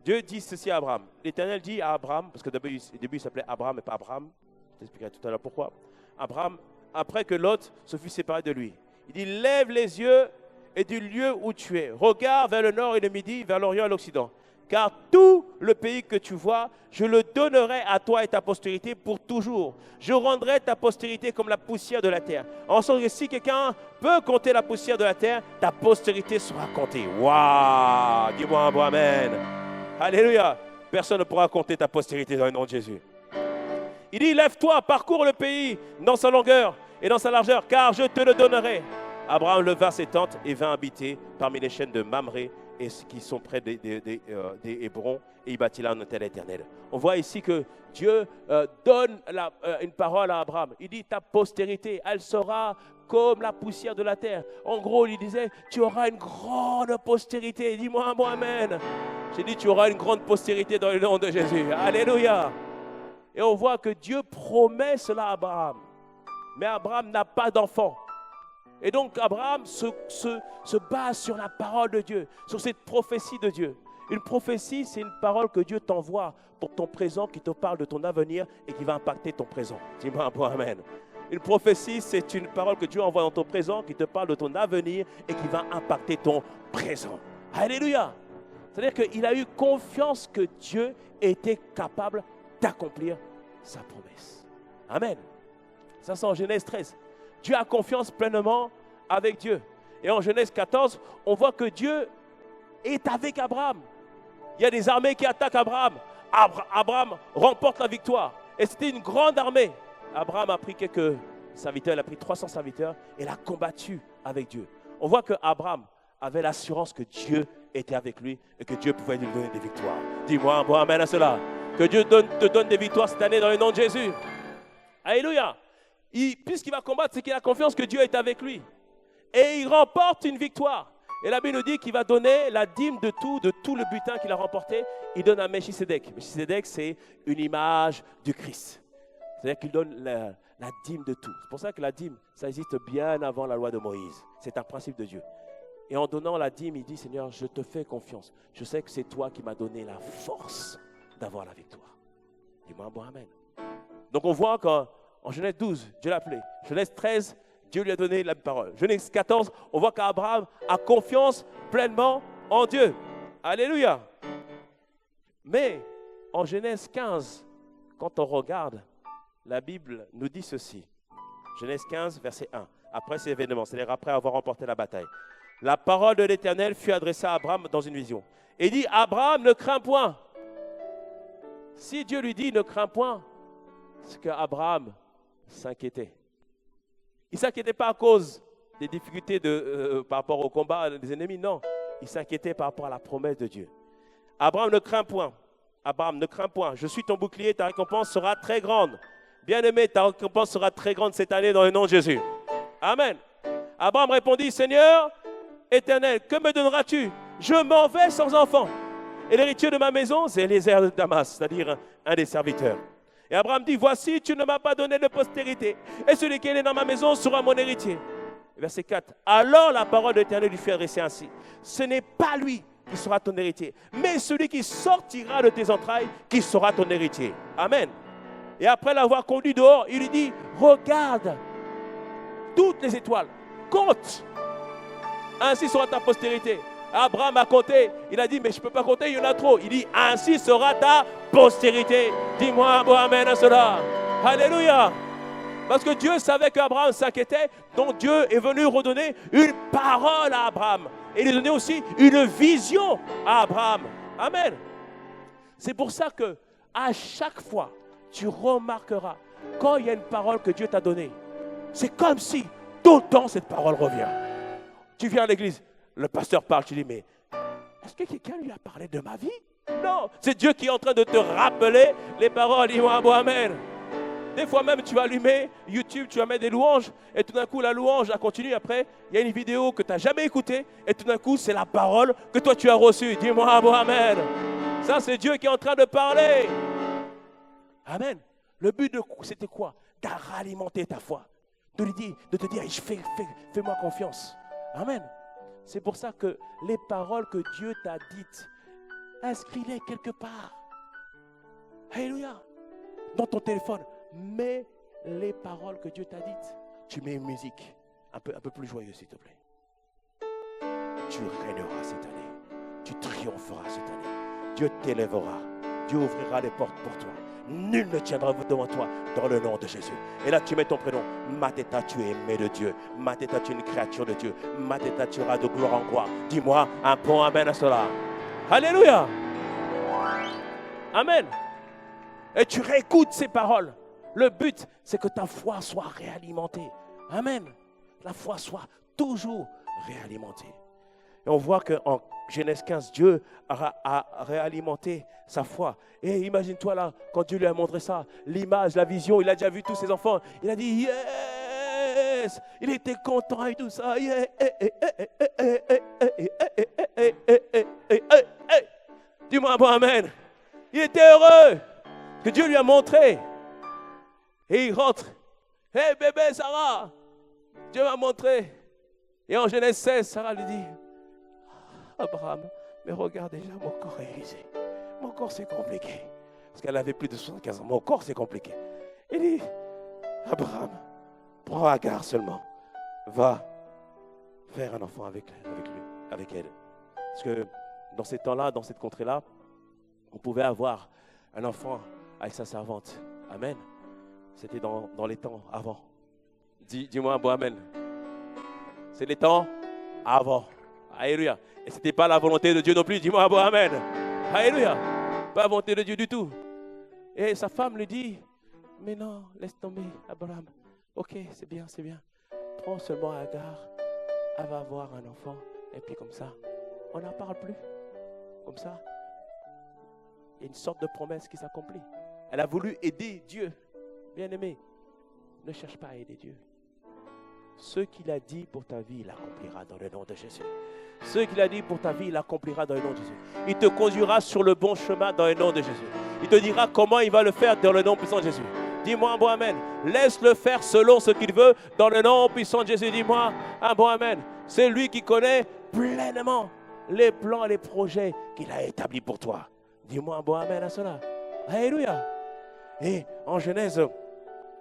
Dieu dit ceci à Abraham. L'Éternel dit à Abraham, parce que au début il s'appelait Abraham et pas Abraham, je t'expliquerai tout à l'heure pourquoi. Abraham, après que Lot se fut séparé de lui, il dit, lève les yeux et du lieu où tu es, regarde vers le nord et le midi, vers l'orient et l'occident. Car tout le pays que tu vois, je le donnerai à toi et ta postérité pour toujours. Je rendrai ta postérité comme la poussière de la terre. En sorte que si quelqu'un peut compter la poussière de la terre, ta postérité sera comptée. Waouh! Dis-moi un bon amen. Alléluia. Personne ne pourra compter ta postérité dans le nom de Jésus. Il dit, lève-toi, parcours le pays dans sa longueur et dans sa largeur, car je te le donnerai. Abraham leva ses tentes et vint habiter parmi les chaînes de Mamré et qui sont près des Hébrons, et il bâtit là un autel éternel. On voit ici que Dieu donne une parole à Abraham. Il dit, ta postérité, elle sera comme la poussière de la terre. En gros, il disait, tu auras une grande postérité. Dis-moi un bon amen. J'ai dit, tu auras une grande postérité dans le nom de Jésus. Alléluia. Et on voit que Dieu promet cela à Abraham. Mais Abraham n'a pas d'enfant. Et donc Abraham se base sur la parole de Dieu, sur cette prophétie de Dieu. Une prophétie, c'est une parole que Dieu t'envoie pour ton présent, qui te parle de ton avenir et qui va impacter ton présent. Dis-moi un bon amen. Une prophétie, c'est une parole que Dieu envoie dans ton présent, qui te parle de ton avenir et qui va impacter ton présent. Alléluia. C'est-à-dire qu'il a eu confiance que Dieu était capable d'accomplir sa promesse. Amen. Ça, c'est en Genèse 13. Dieu a confiance pleinement avec Dieu. Et en Genèse 14, on voit que Dieu est avec Abraham. Il y a des armées qui attaquent Abraham. Abraham remporte la victoire. Et c'était une grande armée. Abraham a pris quelques serviteurs, il a pris 300 serviteurs et il a combattu avec Dieu. On voit que Abraham avait l'assurance que Dieu était avec lui et que Dieu pouvait lui donner des victoires. Dis-moi un bon amen à cela. Que Dieu te donne des victoires cette année dans le nom de Jésus. Alléluia. Puisqu'il va combattre, c'est qu'il a confiance que Dieu est avec lui. Et il remporte une victoire. Et la Bible nous dit qu'il va donner la dîme de tout le butin qu'il a remporté. Il donne à Melchisédek. Melchisédek, c'est une image du Christ. C'est-à-dire qu'il donne la dîme de tout. C'est pour ça que la dîme, ça existe bien avant la loi de Moïse. C'est un principe de Dieu. Et en donnant la dîme, il dit, Seigneur, je te fais confiance. Je sais que c'est toi qui m'as donné la force d'avoir la victoire. Dis-moi bon amen. Donc on voit qu'en Genèse 12, Dieu l'a appelé. Genèse 13, Dieu lui a donné la parole. Genèse 14, on voit qu'Abraham a confiance pleinement en Dieu. Alléluia. Mais en Genèse 15, quand on regarde, la Bible nous dit ceci. Genèse 15, verset 1. Après ces événements, c'est-à-dire après avoir remporté la bataille. La parole de l'Éternel fut adressée à Abraham dans une vision. Et il dit, Abraham, ne crains point. Si Dieu lui dit, ne crains point, c'est qu'Abraham s'inquiétait. Il ne s'inquiétait pas à cause des difficultés par rapport au combat des ennemis, non. Il s'inquiétait par rapport à la promesse de Dieu. Abraham, ne crains point. Abraham, ne crains point. Je suis ton bouclier, ta récompense sera très grande. Bien-aimé, ta récompense sera très grande cette année dans le nom de Jésus. Amen. Abraham répondit, Seigneur Éternel, que me donneras-tu? Je m'en vais sans enfant. Et l'héritier de ma maison, c'est Eliezer de Damas, c'est-à-dire un des serviteurs. Et Abraham dit, voici, tu ne m'as pas donné de postérité. Et celui qui est né dans ma maison sera mon héritier. Verset 4. Alors la parole de l'Éternel lui fut adressée ainsi. Ce n'est pas lui qui sera ton héritier, mais celui qui sortira de tes entrailles, qui sera ton héritier. Amen. Et après l'avoir conduit dehors, il lui dit, regarde toutes les étoiles, compte. Ainsi sera ta postérité. Abraham a compté. Il a dit, mais je ne peux pas compter, il y en a trop. Il dit, ainsi sera ta postérité. Dis-moi un bon amen à cela. Alléluia. Parce que Dieu savait qu'Abraham s'inquiétait. Donc Dieu est venu redonner une parole à Abraham. Et il a donné aussi une vision à Abraham. Amen. C'est pour ça que à chaque fois, tu remarqueras, quand il y a une parole que Dieu t'a donnée, c'est comme si tout le temps cette parole revient. Tu viens à l'église, le pasteur parle, tu dis, mais est-ce que quelqu'un lui a parlé de ma vie? Non, c'est Dieu qui est en train de te rappeler les paroles. Dis-moi un bon amen. Des fois même, tu vas allumer YouTube, tu vas mettre des louanges, et tout d'un coup, la louange, elle continue. Après, il y a une vidéo que tu n'as jamais écoutée, et tout d'un coup, c'est la parole que toi, tu as reçue. Dis-moi un bon amen. Ça, c'est Dieu qui est en train de parler. Amen. Le but, c'était quoi? De ralimenter ta foi. De te dire, fais-moi confiance. Amen. C'est pour ça que les paroles que Dieu t'a dites, inscris-les quelque part. Alléluia. Dans ton téléphone, mets les paroles que Dieu t'a dites. Tu mets une musique un peu plus joyeuse, s'il te plaît. Tu régneras cette année. Tu triompheras cette année. Dieu t'élèvera. Dieu ouvrira les portes pour toi. Nul ne tiendra devant toi dans le nom de Jésus. Et là, tu mets ton prénom. Mateta, tu es aimé de Dieu. Mateta, tu es une créature de Dieu. Mateta, tu iras de gloire en gloire. Dis-moi un bon amen à cela. Alléluia. Amen. Et tu réécoutes ces paroles. Le but, c'est que ta foi soit réalimentée. Amen. La foi soit toujours réalimentée. Et on voit qu'en Genèse 15, Dieu a réalimenté sa foi. Et imagine-toi là, quand Dieu lui a montré ça, l'image, la vision, il a déjà vu tous ses enfants. Il a dit, yes! Il était content et tout ça. Dis-moi un bon amen. Il était heureux que Dieu lui a montré. Et il rentre. Hé bébé Sarah, Dieu m'a montré. Et en Genèse 16, Sarah lui dit, Abraham, mais regarde déjà, mon corps est usé. Mon corps, c'est compliqué. Parce qu'elle avait plus de 75 ans. Mon corps, c'est compliqué. Il dit, Abraham, prends Agar seulement. Va faire un enfant avec elle. Parce que dans ces temps-là, dans cette contrée-là, on pouvait avoir un enfant avec sa servante. Amen. C'était dans les temps avant. Dis-moi un bon amen. C'est les temps avant. Alléluia. Et ce n'était pas la volonté de Dieu non plus. Dis-moi un bon amen. Alléluia. Pas la volonté de Dieu du tout. Et sa femme lui dit, mais non, laisse tomber, Abraham. Ok, c'est bien. Prends seulement Agar. Elle va avoir un enfant. Et puis comme ça, on n'en parle plus. Comme ça, il y a une sorte de promesse qui s'accomplit. Elle a voulu aider Dieu. Bien aimé, Ne cherche pas à aider Dieu. Ce qu'il a dit pour ta vie, il accomplira dans le nom de Jésus. Ce qu'il a dit pour ta vie, il accomplira dans le nom de Jésus. Il te conduira sur le bon chemin dans le nom de Jésus. Il te dira comment il va le faire dans le nom puissant de Jésus. Dis-moi un bon amen. Laisse-le faire selon ce qu'il veut dans le nom puissant de Jésus. Dis-moi un bon amen. C'est lui qui connaît pleinement les plans et les projets qu'il a établis pour toi. Dis-moi un bon amen à cela. Alléluia. Et en Genèse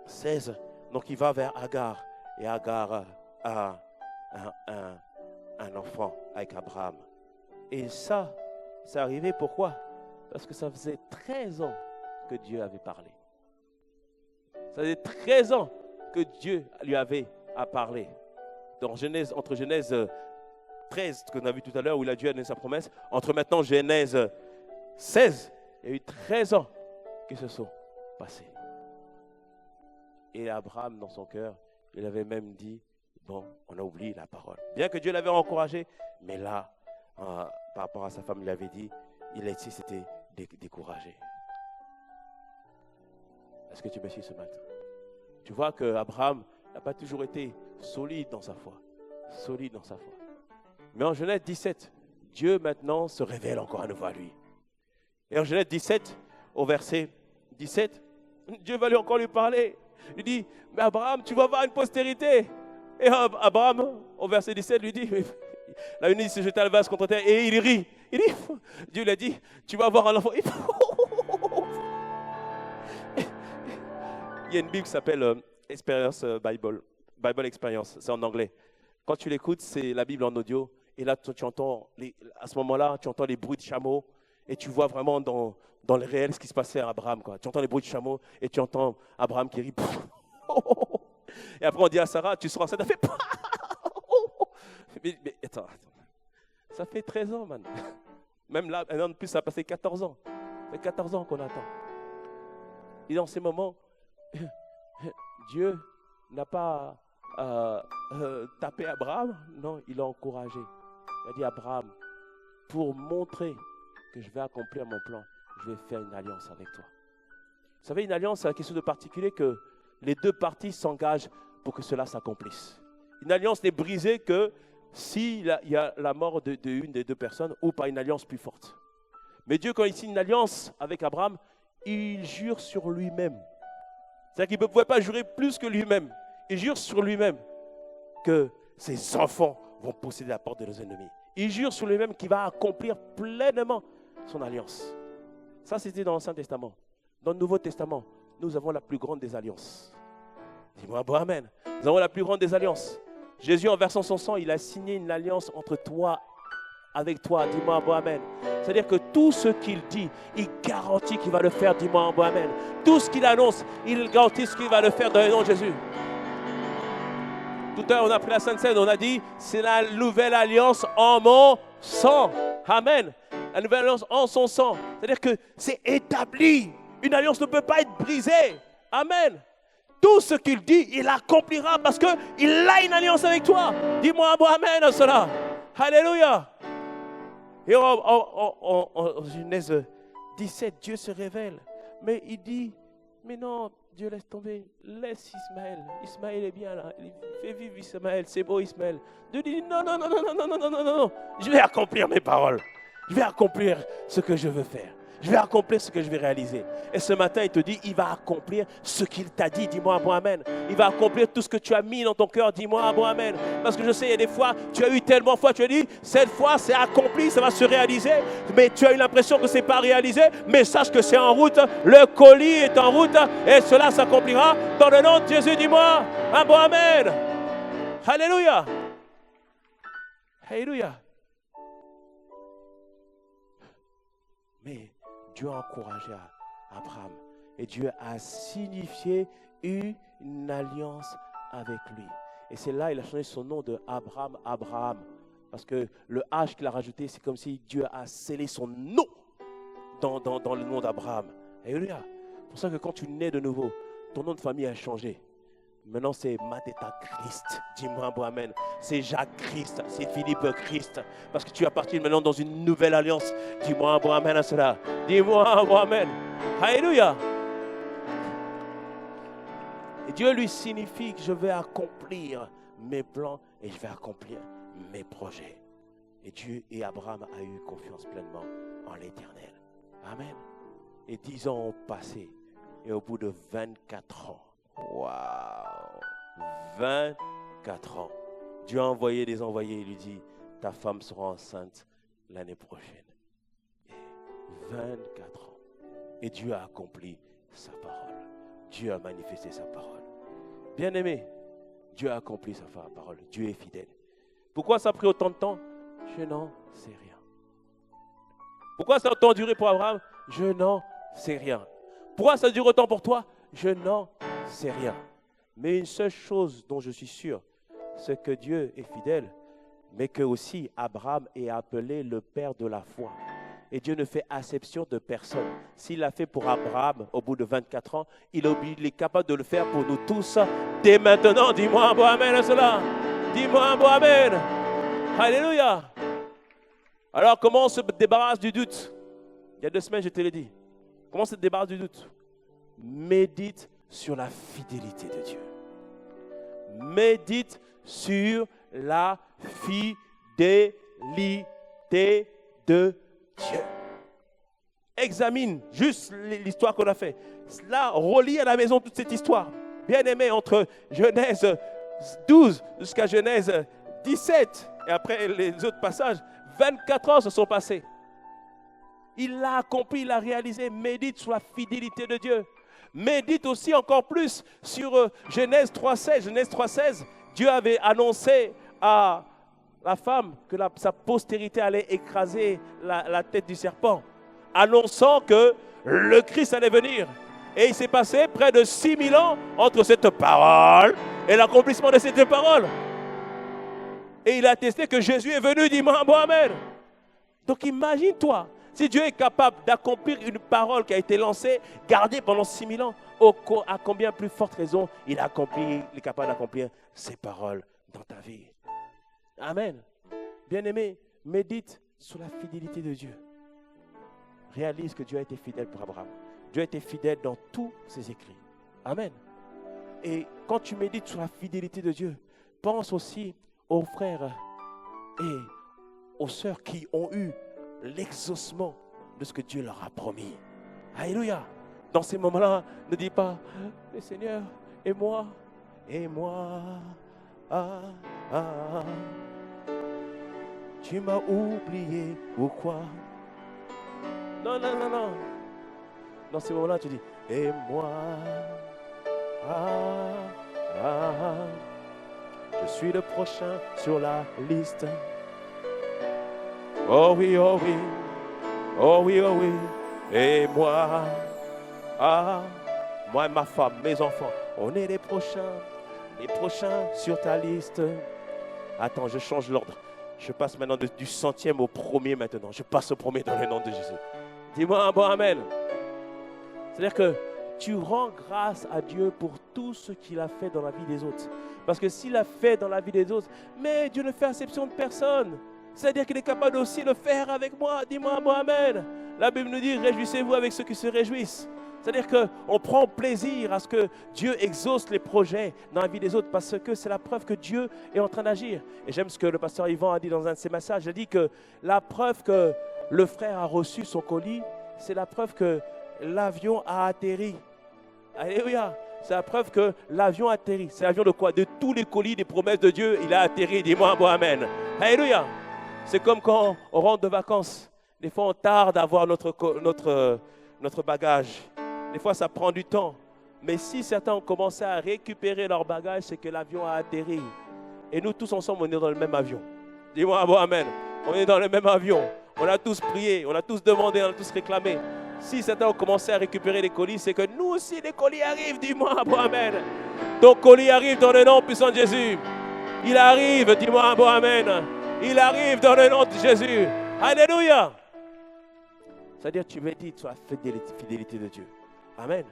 16, donc il va vers Agar. Et Agar a un enfant avec Abraham. Et ça, c'est arrivé pourquoi? Parce que ça faisait 13 ans que Dieu avait parlé. Ça faisait 13 ans que Dieu lui avait à parler. Entre Genèse 13, qu'on a vu tout à l'heure, où il a Dieu a donné sa promesse, entre maintenant Genèse 16, il y a eu 13 ans qui se sont passés. Et Abraham, dans son cœur, il avait même dit, bon, on a oublié la parole. Bien que Dieu l'avait encouragé, mais là, par rapport à sa femme, il avait dit, s'était découragé. Est-ce que tu me suis ce matin? Tu vois qu'Abraham n'a pas toujours été solide dans sa foi. Solide dans sa foi. Mais en Genèse 17, Dieu maintenant se révèle encore à nouveau à lui. Et en Genèse 17, au verset 17, Dieu va encore lui parler. Il dit, mais Abraham, tu vas avoir une postérité. Et Abraham, au verset 17, lui dit, la une s'est jetée à la vase contre terre et il rit. Il dit, Dieu lui a dit, tu vas avoir un enfant. Il y a une Bible qui s'appelle Experience Bible Experience, c'est en anglais. Quand tu l'écoutes, c'est la Bible en audio. Et là, tu entends, à ce moment-là, tu entends les bruits de chameaux. Et tu vois vraiment dans le réel ce qui se passait à Abraham, quoi. Tu entends les bruits de chameaux et tu entends Abraham qui rit. Et après, on dit à Sarah, tu seras enceinte. Elle fait. Mais attends. Ça fait 13 ans, man. Même là, un an de plus, ça a passé 14 ans. Ça fait 14 ans qu'on attend. Et dans ces moments, Dieu n'a pas tapé Abraham. Non, il l'a encouragé. Il a dit, Abraham, pour montrer que je vais accomplir mon plan, je vais faire une alliance avec toi. Vous savez, une alliance, c'est quelque chose de particulier que les deux parties s'engagent pour que cela s'accomplisse. Une alliance n'est brisée que s'il y a la mort d'une des deux personnes ou par une alliance plus forte. Mais Dieu, quand il signe une alliance avec Abraham, il jure sur lui-même. C'est-à-dire qu'il ne pouvait pas jurer plus que lui-même. Il jure sur lui-même que ses enfants vont posséder la porte de nos ennemis. Il jure sur lui-même qu'il va accomplir pleinement son alliance. Ça, c'était dans l'Ancien Testament. Dans le Nouveau Testament, nous avons la plus grande des alliances. Dis-moi, bon, amen. Nous avons la plus grande des alliances. Jésus, en versant son sang, il a signé une alliance entre toi, avec toi. Dis-moi, bon, amen. C'est-à-dire que tout ce qu'il dit, il garantit qu'il va le faire. Dis-moi, bon, amen. Tout ce qu'il annonce, il garantit ce qu'il va le faire dans le nom de Jésus. Tout à l'heure, on a pris la Sainte Seine, on a dit, c'est la nouvelle alliance en mon sang. Amen. La nouvelle alliance en son sang. C'est-à-dire que c'est établi. Une alliance ne peut pas être brisée. Amen. Tout ce qu'il dit, il accomplira parce qu'il a une alliance avec toi. Dis-moi un bon amen à cela. Alléluia. Et en Genèse 17, Dieu se révèle. Mais il dit, mais non, Dieu laisse tomber. Laisse Ismaël. Ismaël est bien là. Il fait vivre Ismaël. C'est beau Ismaël. Dieu dit, non. Je vais accomplir mes paroles. Je vais accomplir ce que je veux faire. Je vais accomplir ce que je vais réaliser. Et ce matin, il te dit, il va accomplir ce qu'il t'a dit. Dis-moi un bon amen. Il va accomplir tout ce que tu as mis dans ton cœur. Dis-moi un bon amen. Parce que je sais, il y a des fois, tu as eu tellement de fois, tu as dit, cette fois, c'est accompli, ça va se réaliser. Mais tu as eu l'impression que ce n'est pas réalisé. Mais sache que c'est en route. Le colis est en route. Et cela s'accomplira dans le nom de Jésus. Dis-moi un bon amen. Alléluia. Alléluia. Mais Dieu a encouragé Abraham et Dieu a signifié une alliance avec lui. Et c'est là qu'il a changé son nom de Abraham. Parce que le H qu'il a rajouté, c'est comme si Dieu a scellé son nom dans le nom d'Abraham. Alléluia. C'est pour ça que quand tu nais de nouveau, ton nom de famille a changé. Maintenant, c'est Mateta Christ. Dis-moi un bon amen. C'est Jacques Christ. C'est Philippe Christ. Parce que tu appartiens maintenant dans une nouvelle alliance. Dis-moi un bon amen à cela. Dis-moi un bon amen. Alléluia. Et Dieu lui signifie que je vais accomplir mes plans et je vais accomplir mes projets. Et Dieu et Abraham a eu confiance pleinement en l'Éternel. Amen. Et 10 ans ont passé. Et au bout de 24 ans, waouh, 24 ans, Dieu a envoyé des envoyés et lui dit, ta femme sera enceinte l'année prochaine. Et 24 ans. Et Dieu a accompli sa parole. Dieu a manifesté sa parole. Bien-aimé, Dieu a accompli sa parole. Dieu est fidèle. Pourquoi ça a pris autant de temps? Je n'en sais rien. Pourquoi ça a autant duré pour Abraham? Je n'en sais rien. Pourquoi ça dure autant pour toi? Je n'en sais rien. Mais une seule chose dont je suis sûr, c'est que Dieu est fidèle, mais que aussi Abraham est appelé le père de la foi. Et Dieu ne fait acception de personne. S'il l'a fait pour Abraham au bout de 24 ans, il est capable de le faire pour nous tous dès maintenant. Dis-moi un bon amen à cela. Dis-moi un bon amen. Alléluia. Alors comment on se débarrasse du doute? Il y a 2 semaines, je te l'ai dit. Comment on se débarrasse du doute? Médite sur la fidélité de Dieu. Médite sur la fidélité de Dieu. Examine juste l'histoire qu'on a fait. Là, relis à la maison toute cette histoire. Bien aimé, entre Genèse 12 jusqu'à Genèse 17 et après les autres passages, 24 ans se sont passés. Il l'a accompli, il l'a réalisé. Médite sur la fidélité de Dieu. Médite aussi encore plus sur Genèse 3.16. Genèse 3.16, Dieu avait annoncé à la femme que sa postérité allait écraser la tête du serpent, annonçant que le Christ allait venir. Et il s'est passé près de 6000 ans entre cette parole et l'accomplissement de cette parole. Et il a attesté que Jésus est venu, dis-moi bon amen. Donc imagine-toi, si Dieu est capable d'accomplir une parole qui a été lancée, gardée pendant 6000 ans, à combien plus forte raison il est capable d'accomplir ces paroles dans ta vie. Amen. Bien-aimé, médite sur la fidélité de Dieu. Réalise que Dieu a été fidèle pour Abraham. Dieu a été fidèle dans tous ses écrits. Amen. Et quand tu médites sur la fidélité de Dieu, pense aussi aux frères et aux sœurs qui ont eu l'exaucement de ce que Dieu leur a promis. Alléluia. Dans ces moments-là, ne dis pas, mais Seigneur, et moi, tu m'as oublié ou quoi? Non. Dans ces moments-là, tu dis, et moi, je suis le prochain sur la liste. Oh oui, et moi, moi et ma femme, mes enfants, on est les prochains sur ta liste. Attends, je change l'ordre. Je passe maintenant du 100e au 1er maintenant. Je passe au 1er dans le nom de Jésus. Dis-moi un bon amen. C'est-à-dire que tu rends grâce à Dieu pour tout ce qu'il a fait dans la vie des autres. Parce que s'il a fait dans la vie des autres, mais Dieu ne fait exception de personne. C'est-à-dire qu'il est capable aussi de le faire avec moi. Dis-moi un bon amen. La Bible nous dit, réjouissez-vous avec ceux qui se réjouissent. C'est-à-dire qu'on prend plaisir à ce que Dieu exauce les projets dans la vie des autres parce que c'est la preuve que Dieu est en train d'agir. Et j'aime ce que le pasteur Yvan a dit dans un de ses messages. Il a dit que la preuve que le frère a reçu son colis, c'est la preuve que l'avion a atterri. Alléluia. C'est la preuve que l'avion a atterri. C'est l'avion de quoi? De tous les colis des promesses de Dieu, il a atterri. Dis-moi un bon amen. Alléluia. C'est comme quand on rentre de vacances. Des fois, on tarde à avoir notre bagage. Des fois, ça prend du temps. Mais si certains ont commencé à récupérer leur bagage, c'est que l'avion a atterri. Et nous tous ensemble, on est dans le même avion. Dis-moi un bon amen. On est dans le même avion. On a tous prié, on a tous demandé, on a tous réclamé. Si certains ont commencé à récupérer les colis, c'est que nous aussi, les colis arrivent. Dis-moi un bon amen. Ton colis arrive dans le nom puissant de Jésus. Il arrive, dis-moi un bon amen. Il arrive dans le nom de Jésus. Alléluia. C'est-à-dire tu médites sur la fidélité de Dieu. Amen.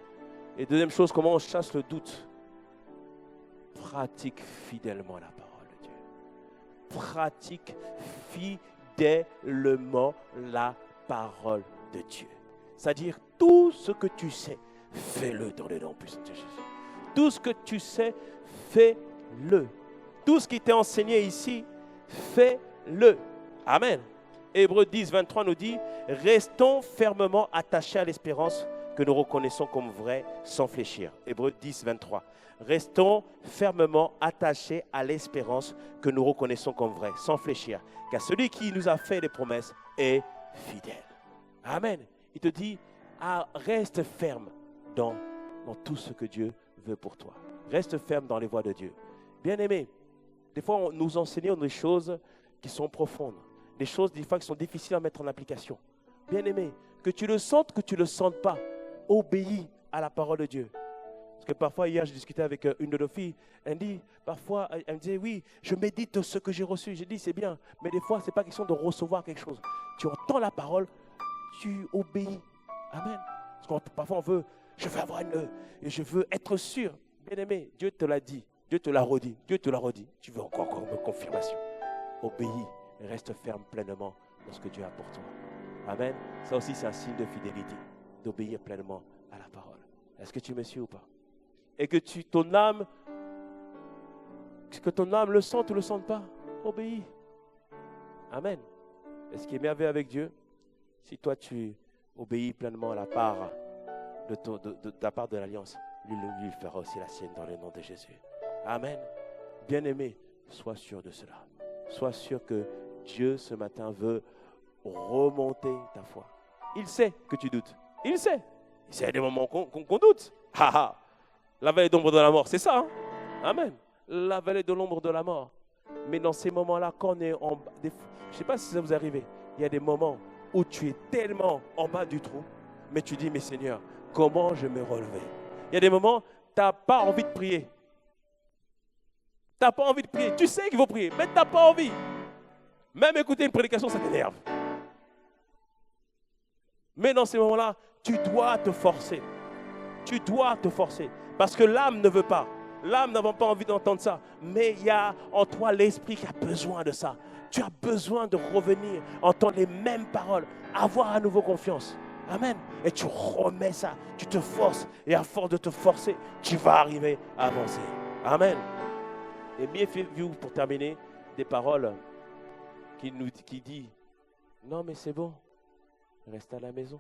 Et deuxième chose, comment on chasse le doute? Pratique fidèlement la parole de Dieu. Pratique fidèlement la parole de Dieu. C'est-à-dire tout ce que tu sais, fais-le dans le nom puissant de Jésus. tout ce que tu sais, fais-le. Tout ce qui t'est enseigné ici, fais-le. Amen. Hébreux 10, 23 nous dit, restons fermement attachés à l'espérance que nous reconnaissons comme vraie sans fléchir. Hébreux 10, 23. Restons fermement attachés à l'espérance que nous reconnaissons comme vraie sans fléchir. Car celui qui nous a fait des promesses est fidèle. Amen. Il te dit, reste ferme dans tout ce que Dieu veut pour toi. Reste ferme dans les voies de Dieu. Bien-aimé, des fois, nous enseignons des choses qui sont profondes. Des choses, des fois, qui sont difficiles à mettre en application. Bien-aimé, que tu le sentes, que tu ne le sentes pas, obéis à la parole de Dieu. Parce que parfois, hier, je discutais avec une de nos filles. Elle me disait, oui, je médite ce que j'ai reçu. J'ai dit, c'est bien. Mais des fois, ce n'est pas question de recevoir quelque chose. Tu entends la parole, tu obéis. Amen. Parce que parfois, je veux être sûr. Bien-aimé, Dieu te l'a dit. Dieu te l'a redit. Dieu te l'a redit. Tu veux encore une confirmation. Obéis et reste ferme pleinement dans ce que Dieu a pour toi. Amen. Ça aussi, c'est un signe de fidélité. D'obéir pleinement à la parole. Est-ce que tu me suis ou pas? Et que ton âme le sente ou ne le sente pas, obéis. Amen. Et ce qui est merveilleux avec Dieu, si toi tu obéis pleinement à la part de ta part de l'alliance, lui fera aussi la sienne dans le nom de Jésus. Amen. Bien-aimé, sois sûr de cela. Sois sûr que Dieu ce matin veut remonter ta foi. Il sait que tu doutes. Il sait. Il sait des moments qu'on doute. La vallée d'ombre de la mort, c'est ça. Hein? Amen. La vallée de l'ombre de la mort. Mais dans ces moments-là, quand on est en bas, je ne sais pas si ça vous arrive, il y a des moments où tu es tellement en bas du trou, mais tu dis, mais Seigneur, comment je me relever? Il y a des moments, tu n'as pas envie de prier. Tu n'as pas envie de prier. Tu sais qu'il faut prier, mais tu n'as pas envie. Même écouter une prédication, ça t'énerve. Mais dans ces moments-là, tu dois te forcer. Tu dois te forcer. Parce que l'âme ne veut pas. L'âme n'a pas envie d'entendre ça. Mais il y a en toi l'esprit qui a besoin de ça. Tu as besoin de revenir, entendre les mêmes paroles, avoir à nouveau confiance. Amen. Et tu remets ça, tu te forces. Et à force de te forcer, tu vas arriver à avancer. Amen. Et méfiez-vous, pour terminer, des paroles qui dit, non mais c'est bon, reste à la maison.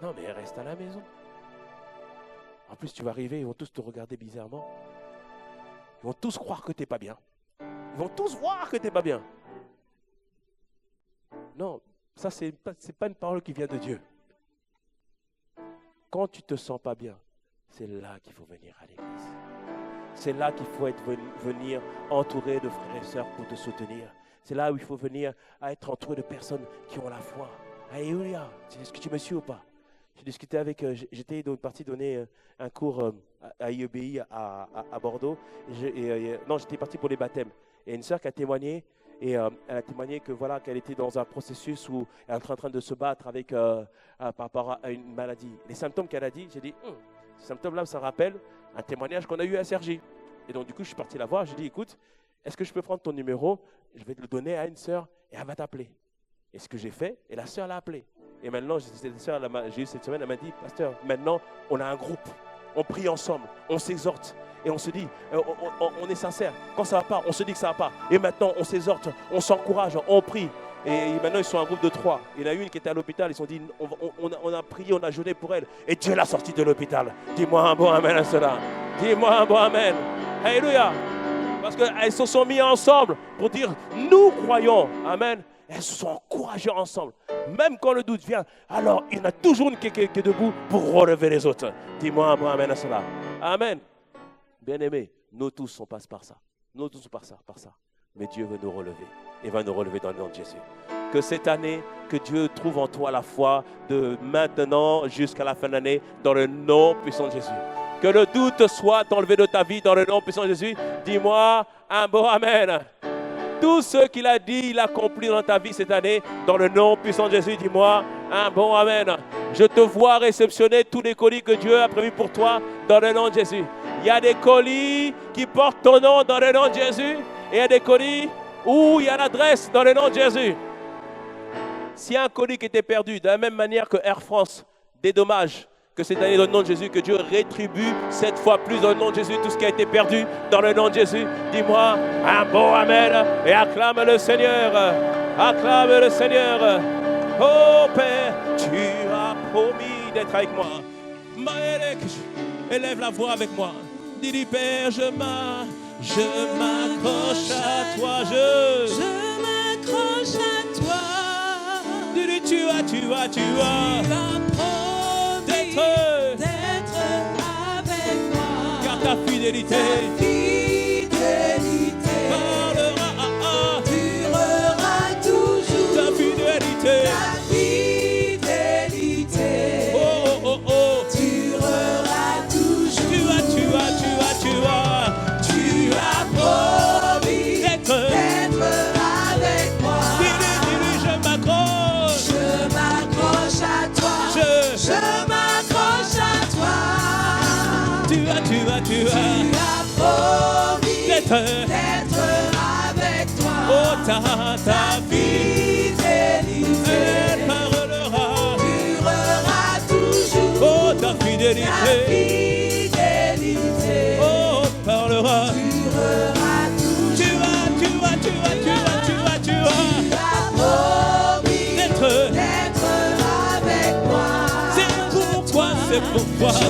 Non mais reste à la maison. En plus tu vas arriver, ils vont tous te regarder bizarrement. Ils vont tous croire que tu n'es pas bien. Ils vont tous voir que tu n'es pas bien. Non, ça c'est pas une parole qui vient de Dieu. Quand tu ne te sens pas bien, c'est là qu'il faut venir à l'église. C'est là qu'il faut venir entouré de frères et sœurs pour te soutenir. C'est là où il faut venir à être entouré de personnes qui ont la foi. Alléluia. Est-ce que tu me suis ou pas? J'ai discuté avec, j'étais parti donner un cours à IEBI à Bordeaux. Non, j'étais parti pour les baptêmes. Et une sœur qui a témoigné, et elle a témoigné que voilà, qu'elle était dans un processus où elle est en train de se battre avec, par rapport à une maladie. Les symptômes qu'elle a dit, j'ai dit, ces symptômes-là, ça rappelle un témoignage qu'on a eu à Sergi. Et donc, du coup, je suis parti la voir. Je lui ai dit, écoute, est-ce que je peux prendre ton numéro? Je vais te le donner à une sœur et elle va t'appeler. Et ce que j'ai fait, et la sœur l'a appelé. Et maintenant, j'ai eu cette semaine, elle m'a dit, pasteur, maintenant, on a un groupe. On prie ensemble, on s'exhorte. Et on se dit, on est sincère. Quand ça ne va pas, on se dit que ça ne va pas. Et maintenant, on s'exhorte, on s'encourage, on prie. Et maintenant, ils sont un groupe de 3. Il y en a une qui était à l'hôpital. Ils se sont dit, on a prié, on a jeûné pour elle. Et Dieu l'a sortie de l'hôpital. Dis-moi un bon amen à cela. Dis-moi un bon amen. Alléluia. Parce qu'elles se sont mises ensemble pour dire, nous croyons. Amen. Elles se sont encouragées ensemble. Même quand le doute vient, alors il y en a toujours une qui est debout pour relever les autres. Dis-moi un bon amen à cela. Amen. Bien-aimés, nous tous on passe par ça. Nous tous on passe par ça. Mais Dieu veut nous relever. Et va nous relever dans le nom de Jésus. Que cette année, que Dieu trouve en toi la foi de maintenant jusqu'à la fin de l'année dans le nom puissant de Jésus. Que le doute soit enlevé de ta vie dans le nom puissant de Jésus. Dis-moi un bon amen. Tout ce qu'il a dit, il accomplit dans ta vie cette année dans le nom puissant de Jésus. Dis-moi un bon amen. Je te vois réceptionner tous les colis que Dieu a prévus pour toi dans le nom de Jésus. Il y a des colis qui portent ton nom dans le nom de Jésus. Et il y a des colis où il y a l'adresse dans le nom de Jésus. S'il y a un colis qui était perdu, de la même manière que Air France dédommage Que cette année, dans le nom de Jésus, que Dieu rétribue 7 fois plus dans le nom de Jésus tout ce qui a été perdu dans le nom de Jésus. Dis-moi un beau Amen et acclame le Seigneur. Acclame le Seigneur. Oh Père, tu as promis d'être avec moi. Élève la voix avec moi. Dis-lui Père, je m'accroche à toi. Je m'accroche à toi. Dis-lui tu as d'être avec moi. Car ta fidélité parlera, durera toujours. Ta fidélité durera toujours. Tu as promis d'être avec moi. Dis-lui, je m'accroche à toi. Je m'accroche à toi. Tu as promis d'être avec toi. Oh, ta fidélité, elle parlera, durera toujours. Oh, ta fidélité, oh, parlera, durera toujours. Tu as promis d'être avec moi. C'est pour toi. Je m'accroche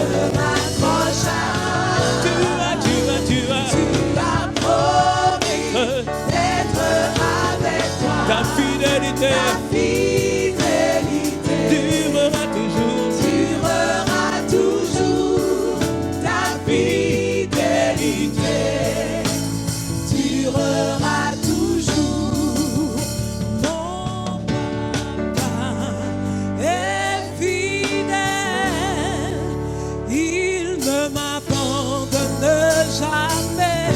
à toi. Tu as promis d'être avec toi. Ta fidélité durera toujours. Ta fidélité durera toujours. Mon papa est fidèle. Il ne m'abandonne jamais.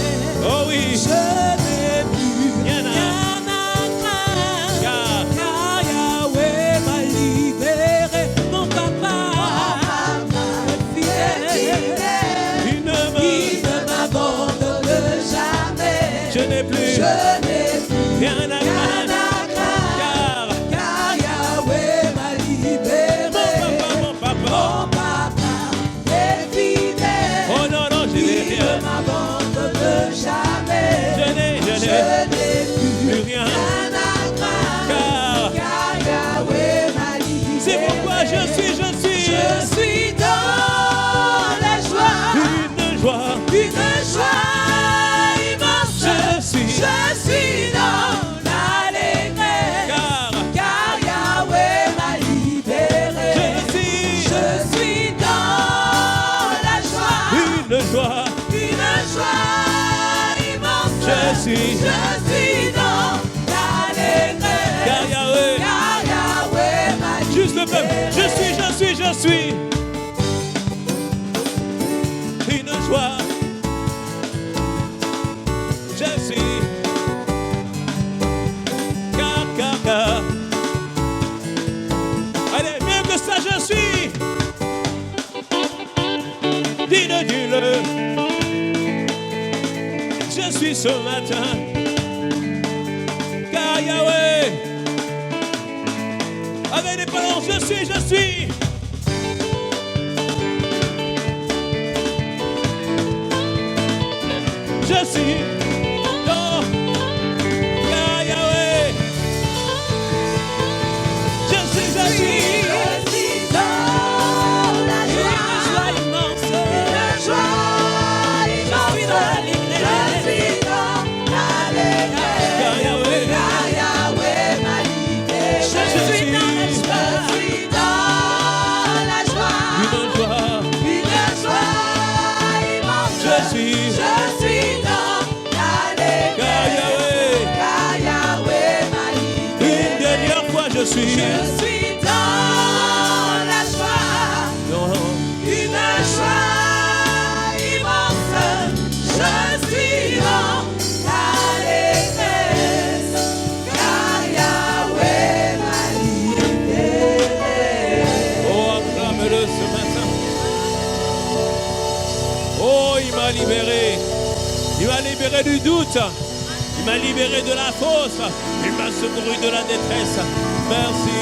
Oh oui. Je n'ai plus rien à craindre, car Yahweh m'a libéré. Mon papa est fidèle. Il ne m'abandonne jamais. Je n'ai plus rien à craindre, car Yahweh m'a libéré. Mon papa est fidèle. Oh non, je n'ai rien. Il ne m'abandonne jamais. Je n'ai plus rien à craindre, car Yahweh m'a libéré. C'est pourquoi je suis dans la joie. Une joie immense. Je suis dans l'allégresse, car Yahweh m'a libéré. Je suis dans la joie. Une joie immense. Je suis dans l'allégresse, car Yahweh m'a libéré. Juste le peuple. Je suis. Une joie. Je suis. Car. Allez, mieux que ça, je suis. Dis-le. Je suis ce matin. Car Yahweh. Avec les parents, je suis. Je suis dans Yahweh. Je suis dans la joie immense. La joie immense. Je suis dans l'allégresse, car Yahweh m'a libéré. Je suis dans la joie. Une joie immense. Je suis dans l'allégresse, car Yahweh m'a libéré. Une dernière fois, je suis dans la joie. Une joie immense. Je suis dans l'allégresse, car Yahweh m'a libéré. Oh, acclame-le ce matin. Oh, il m'a libéré. Il m'a libéré du doute. Il m'a libéré de la fausse. Il m'a secouru de la détresse. Merci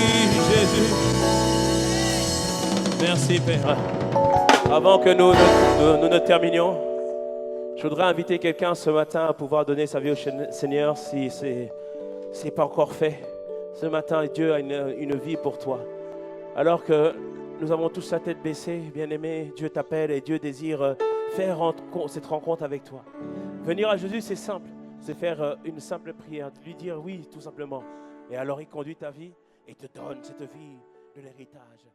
Jésus. Merci Père. Avant que nous ne terminions, je voudrais inviter quelqu'un ce matin à pouvoir donner sa vie au Seigneur si ce n'est pas encore fait. Ce matin, Dieu a une vie pour toi. Alors que nous avons tous la tête baissée, bien-aimé, Dieu t'appelle et Dieu désire faire cette rencontre avec toi. Venir à Jésus, c'est simple. C'est faire une simple prière, lui dire oui, tout simplement. Et alors, il conduit ta vie et te donne cette vie de l'héritage.